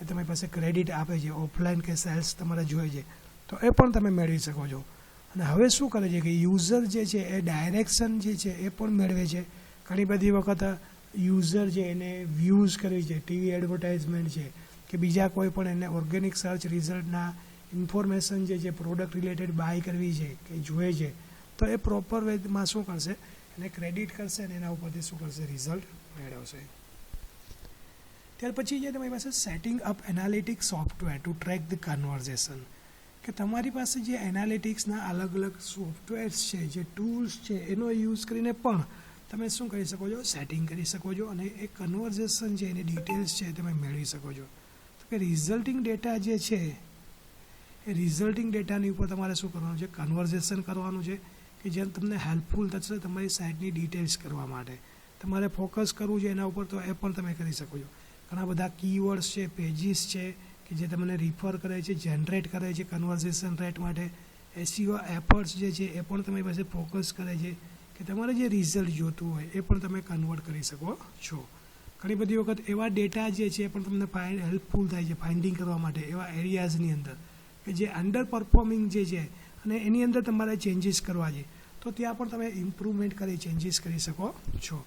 એ તમારી પાસે ક્રેડિટ આપે છે, ઓફલાઈન કે સેલ્સ તમારે જોઈએ છે, તો એ પણ તમે મેળવી શકો છો. અને હવે શું કરે છે કે યુઝર જે છે એ ડાયરેક્શન જે છે એ પણ મેળવે છે. ઘણી બધી વખત યુઝર છે એને વ્યૂઝ કરવી છે, ટીવી એડવર્ટાઇઝમેન્ટ છે કે બીજા કોઈ પણ એને ઓર્ગેનિક સર્ચ રિઝલ્ટના ઇન્ફોર્મેશન જે છે પ્રોડક્ટ રિલેટેડ બાય કરવી છે કે જોઈએ છે, તો એ પ્રોપર વેમાં શું કરશે, એને ક્રેડિટ કરશે અને એના ઉપરથી શું કરશે, રિઝલ્ટ મેળવશે. ત્યાર પછી જે તમારી પાસે setting up analytics software to track the conversation, કે તમારી પાસે જે એનાલિટિક્સના અલગ અલગ સોફ્ટવેર્સ છે, જે ટૂલ્સ છે, એનો યુઝ કરીને પણ તમે શું કરી શકો છો, સેટિંગ કરી શકો છો અને એ કન્વર્ઝેશન છે એની ડિટેલ્સ છે તમે મેળવી શકો છો. તો કે રિઝલ્ટિંગ ડેટા જે છે એ રિઝલ્ટિંગ ડેટાની ઉપર તમારે શું કરવાનું છે, કન્વર્ઝેશન કરવાનું છે, કે જે તમને હેલ્પફુલ થશે તમારી સાઇટની ડિટેલ્સ કરવા માટે. તમારે ફોકસ કરવું છે એના ઉપર, તો એ પણ તમે કરી શકો છો. ઘણા બધા કીવર્ડ્સ છે, પેજીસ છે કે જે તમને રિફર કરે છે, જનરેટ કરે છે કન્વર્ઝેશન રેટ માટે. એસઈઓ એફર્ટ્સ જે છે એ પણ તમારી પાસે ફોકસ કરે છે કે તમારે જે રિઝલ્ટ જોતું હોય એ પણ તમે કન્વર્ટ કરી શકો છો. ઘણી બધી વખત એવા ડેટા જે છે એ પણ તમને હેલ્પફુલ થાય છે ફાઇન્ડિંગ કરવા માટે એવા એરિયાઝની અંદર કે જે અંડર પરફોર્મિંગ જે છે અને એની અંદર તમારે ચેન્જીસ કરવા છે, તો ત્યાં પણ તમે ઇમ્પ્રુવમેન્ટ કરી ચેન્જીસ કરી શકો છો.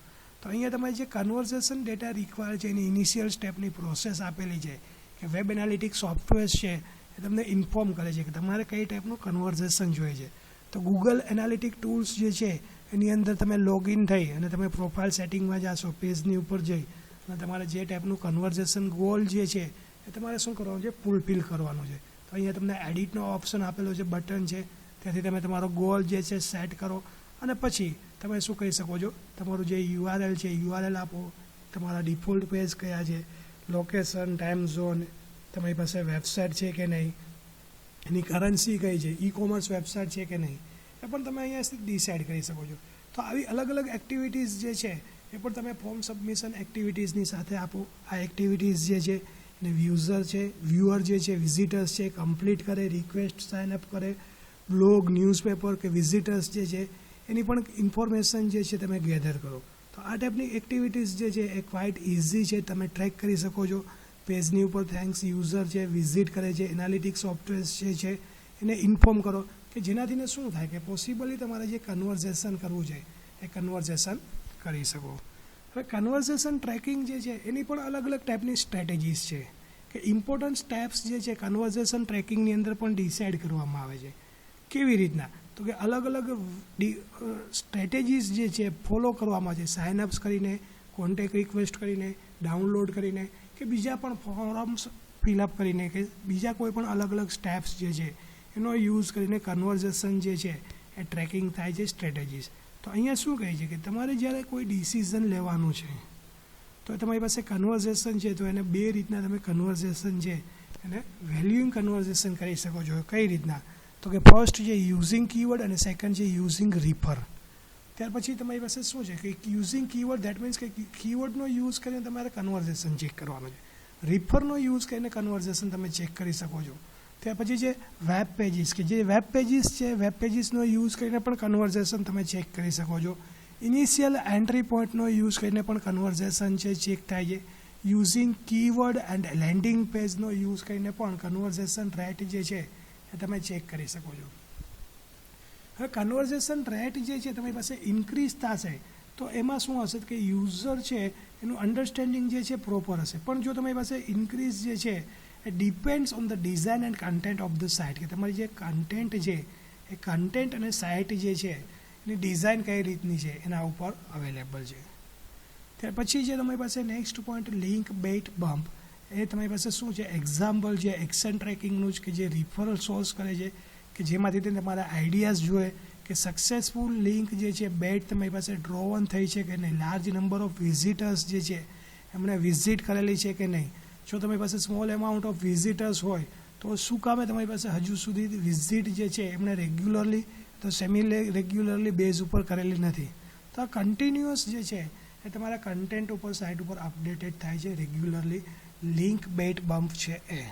તો અહીંયા તમારે જે કન્વર્ઝેશન ડેટા રિક્વાયર છે એની ઇનિશિયલ સ્ટેપની પ્રોસેસ આપેલી છે કે વેબ એનાલિટિક્સ સોફ્ટવેર છે એ તમને ઇન્ફોર્મ કરે છે કે તમારે કઈ ટાઈપનું કન્વર્ઝેશન જોઈએ છે. તો ગૂગલ એનાલિટિક ટૂલ્સ જે છે એની અંદર તમે લોગિન થઈ અને તમે પ્રોફાઇલ સેટિંગમાં જાશો, પેજની ઉપર જઈ અને તમારે જે ટાઈપનું કન્વર્ઝેશન ગોલ જે છે એ તમારે શું કરવાનું છે, ફૂલફિલ કરવાનું છે. તો અહીંયા તમને એડિટનો ઓપ્શન આપેલો છે, બટન છે, ત્યાંથી તમે તમારો ગોલ જે છે સેટ કરો અને પછી તમે શું કરી શકો છો, તમારું જે યુઆરએલ છે યુઆરએલ આપો, તમારા ડિફોલ્ટ પેજ કયા છે, લોકેશન, ટાઈમ ઝોન, તમારી પાસે વેબસાઇટ છે કે નહીં, એની કરન્સી કઈ છે, ઈ કોમર્સ વેબસાઇટ છે કે નહીં, એ પણ તમે અહીંયાથી ડિસાઇડ કરી શકો છો. તો આવી અલગ અલગ એક્ટિવિટીઝ જે છે એ પણ તમે ફોર્મ સબમિશન એક્ટિવિટીઝની સાથે આપો. આ એક્ટિવિટીઝ જે છે એને યુઝર છે, વ્યુઅર જે છે, વિઝિટર્સ છે કમ્પ્લીટ કરે, રિક્વેસ્ટ સાઇન અપ કરે, બ્લોગ, ન્યૂઝપેપર કે વિઝિટર્સ જે છે એની પણ ઇન્ફોર્મેશન જે છે તમે ગેધર કરો. તો આ ટાઈપની એક્ટિવિટીઝ જે છે એ ક્વાઇટ ઇઝી છે, તમે ટ્રેક કરી શકો છો. પેજની ઉપર થેન્ક્સ યુઝર છે, વિઝિટ કરે છે, એનાલિટિક્સ સોફ્ટવેર જે છે એને ઇન્ફોર્મ કરો કે જેનાથીને શું થાય કે પોસિબલી તમારે જે કન્વર્ઝેશન કરવું છે એ કન્વર્ઝેશન કરી શકો. હવે કન્વર્ઝેશન ટ્રેકિંગ જે છે એની પણ અલગ અલગ ટાઈપની સ્ટ્રેટેજીસ છે કે ઇમ્પોર્ટન્ટ સ્ટેપ્સ જે છે કન્વર્ઝેશન ટ્રેકિંગની અંદર પણ ડિસાઇડ કરવામાં આવે છે. કેવી રીતના, તો કે અલગ અલગ સ્ટ્રેટેજીસ જે છે ફોલો કરવામાં છે, સાઇનઅપ્સ કરીને, કોન્ટેક્ટ રિક્વેસ્ટ કરીને, ડાઉનલોડ કરીને કે બીજા પણ ફોરમ્સ ફિલઅપ કરીને કે બીજા કોઈ પણ અલગ અલગ સ્ટેપ્સ જે છે એનો યુઝ કરીને કન્વર્ઝેશન જે છે એ ટ્રેકિંગ થાય છે સ્ટ્રેટેજીસ. તો અહીંયા શું કહે છે કે તમારે જ્યારે કોઈ ડિસિઝન લેવાનું છે તો તમારી પાસે કન્વર્ઝેશન છે, તો એને બે રીતના તમે કન્વર્ઝેશન છે એને વેલ્યુઇંગ કન્વર્ઝેશન કરી શકો છો. કઈ રીતના, તો કે ફર્સ્ટ છે યુઝિંગ કીવર્ડ અને સેકન્ડ છે યુઝિંગ રિફર. ત્યાર પછી તમારી પાસે શું છે કે યુઝિંગ કીવર્ડ, દેટ મીન્સ કે કીવર્ડનો યુઝ કરીને તમારે કન્વર્ઝેશન ચેક કરવાનું છે. રિફરનો યુઝ કરીને કન્વર્ઝેશન તમે ચેક કરી શકો છો. ત્યાર પછી છે વેબ પેજીસ, કે જે વેબ પેજીસ છે વેબ પેજીસનો યુઝ કરીને પણ કન્વર્ઝેશન તમે ચેક કરી શકો છો. ઇનિશિયલ એન્ટ્રી પોઈન્ટનો યુઝ કરીને પણ કન્વર્ઝેશન છે ચેક થાય છે. યુઝિંગ કીવર્ડ એન્ડ લેન્ડિંગ પેજનો યુઝ કરીને પણ કન્વર્ઝેશન રેટ જે છે એ તમે ચેક કરી શકો છો. હવે કન્વર્ઝેશન રેટ જે છે તમારી પાસે ઇન્ક્રીઝ થશે તો એમાં શું હશે કે યુઝર છે એનું અન્ડરસ્ટેન્ડિંગ જે છે પ્રોપર હશે. પણ જો તમારી પાસે ઇન્ક્રીઝ જે છે એ depends on the design and content of the site, કે તમારી જે કન્ટેન્ટ છે એ કન્ટેન્ટ અને સાઇટ જે છે એની ડિઝાઇન કઈ રીતની છે એના ઉપર અવેલેબલ છે. ત્યાર પછી જે તમારી પાસે નેક્સ્ટ પોઈન્ટ લિંક બેટ બમ્પ, એ તમારી પાસે શું છે એક્ઝામ્પલ છે એક્શન ટ્રેકિંગનું જ, કે જે રિફરલ સોર્સ કરે છે કે જેમાંથી તમારા આઈડિયાઝ જોઈએ કે સક્સેસફુલ લિંક જે છે બેટ તમારી પાસે ડ્રો ઓન થઈ છે કે નહીં, લાર્જ નંબર ઓફ વિઝિટર્સ જે છે એમણે વિઝિટ કરેલી છે કે નહીં. જો તમારી પાસે સ્મોલ એમાઉન્ટ ઓફ વિઝિટર્સ હોય તો શું કામે તમારી પાસે હજુ સુધી વિઝિટ જે છે એમણે રેગ્યુલરલી તો સેમી રેગ્યુલરલી બેઝ ઉપર કરેલી નથી. તો આ કન્ટિન્યુઅસ જે છે એ તમારા કન્ટેન્ટ ઉપર સાઇટ ઉપર અપડેટેડ થાય છે રેગ્યુલરલી. લિંક બેટ બમ્પ છે એ.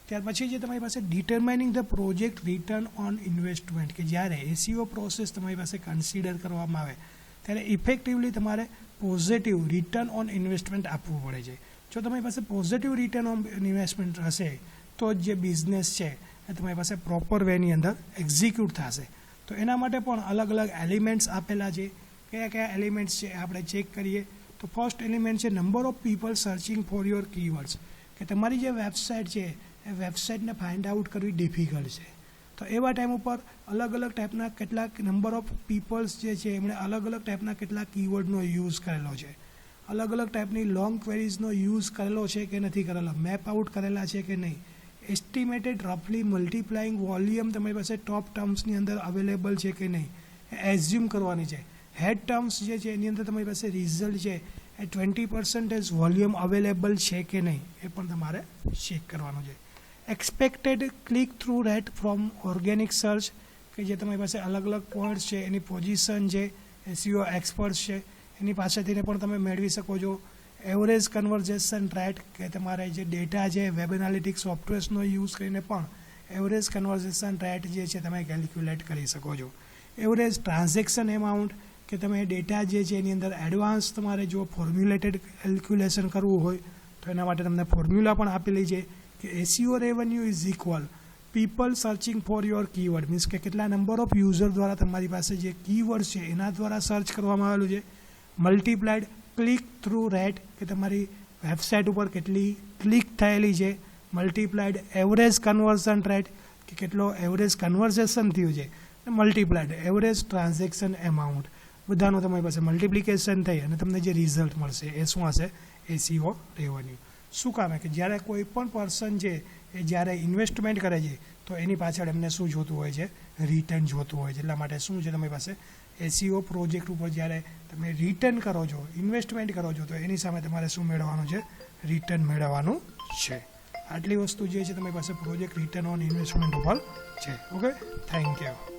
ત્યાર પછી જે તમારી પાસે determining the project return on investment, કે જ્યારે એસીઓ પ્રોસેસ તમારી પાસે કન્સિડર કરવામાં આવે ત્યારે ઇફેક્ટિવલી તમારે પોઝિટિવ રિટર્ન ઓન ઇન્વેસ્ટમેન્ટ આપવું પડે છે. જો તમારી પાસે પોઝિટિવ રિટર્ન ઓન ઇન્વેસ્ટમેન્ટ હશે તો જ જે બિઝનેસ છે એ તમારી પાસે પ્રોપર વેની અંદર એક્ઝિક્યુટ થશે. તો એના માટે પણ અલગ અલગ એલિમેન્ટ્સ આપેલા છે. કયા કયા એલિમેન્ટ્સ છે આપણે ચેક કરીએ. તો ફર્સ્ટ એલિમેન્ટ છે number of people searching for your keywords, કે તમારી જે વેબસાઇટ છે એ વેબસાઇટને ફાઇન્ડ આઉટ કરવી ડિફિકલ્ટ છે. તો એવા ટાઈમ ઉપર અલગ અલગ ટાઈપના કેટલાક નંબર ઓફ પીપલ્સ જે છે એમણે અલગ અલગ ટાઈપના કેટલાક કીવર્ડનો યુઝ કરેલો છે, અલગ અલગ ટાઈપની લોંગ ક્વેરીઝનો યુઝ કરેલો છે કે નથી કરેલો, મેપ આઉટ કરેલા છે કે નહીં, એસ્ટિમેટેડ રફલી મલ્ટીપ્લાઇંગ વોલ્યુમ તમારી પાસે ટોપ ટર્મ્સની અંદર અવેલેબલ છે કે નહીં એ એઝ્યુમ કરવાની છે. હેડ ટર્મ્સ જે છે એની અંદર તમારી પાસે રિઝલ્ટ છે એ 20% વોલ્યુમ અવેલેબલ છે કે નહીં એ પણ તમારે ચેક કરવાનું છે. Expected click through rate from organic search, કે જે તમારી પાસે અલગ અલગ પોઈન્ટ્સ છે એની પોઝિશન છે, એસીઓ એક્સપર્ટ્સ છે એની પાસેથીને પણ તમે મેળવી શકો છો. એવરેજ કન્વર્ઝેશન રેટ, કે તમારે જે ડેટા છે વેબ એનાલિટિક્સ સોફ્ટવેર્સનો યુઝ કરીને પણ એવરેજ કન્વર્ઝેશન રેટ જે છે તમે કેલ્ક્યુલેટ કરી શકો છો. એવરેજ ટ્રાન્ઝેક્શન એમાઉન્ટ, કે તમે ડેટા જે છે એની અંદર એડવાન્સ તમારે જો ફોર્મ્યુલેટેડ કેલ્ક્યુલેશન કરવું હોય તો એના માટે તમને ફોર્મ્યુલા પણ આપેલી છે કે SEO revenue is equal people searching for your keyword, means કે કેટલા નંબર ઓફ યુઝર દ્વારા તમારી પાસે જે કીવર્ડ છે એના દ્વારા સર્ચ કરવામાં આવેલું છે, મલ્ટીપ્લાઇડ ક્લિક થ્રુ રેટ, કે તમારી વેબસાઇટ ઉપર કેટલી ક્લિક થયેલી છે, મલ્ટીપ્લાઇડ એવરેજ કન્વર્ઝન રેટ, કે કેટલો એવરેજ કન્વર્ઝેશન થયું છે, મલ્ટીપ્લાઇડ એવરેજ ટ્રાન્ઝેક્શન એમાઉન્ટ, બધાનો તમારી પાસે મલ્ટિપ્લિકેશન થઈ અને તમને જે રિઝલ્ટ મળશે એ શું હશે એસીઓ રેવન્યુ. શું કામ કે જ્યારે કોઈ પણ પર્સન છે એ જ્યારે ઇન્વેસ્ટમેન્ટ કરે છે તો એની પાછળ એમને શું જોતું હોય છે રિટર્ન જોતું હોય છે. એટલા માટે શું છે તમારી પાસે એસીઓ પ્રોજેક્ટ ઉપર જ્યારે તમે રિટર્ન કરો છો ઇન્વેસ્ટમેન્ટ કરો છો તો એની સામે તમારે શું મેળવવાનું છે રિટર્ન મેળવવાનું છે. આટલી વસ્તુ જે છે તમારી પાસે પ્રોજેક્ટ રિટર્ન ઓન ઇન્વેસ્ટમેન્ટ ઉપર છે. Okay, thank you.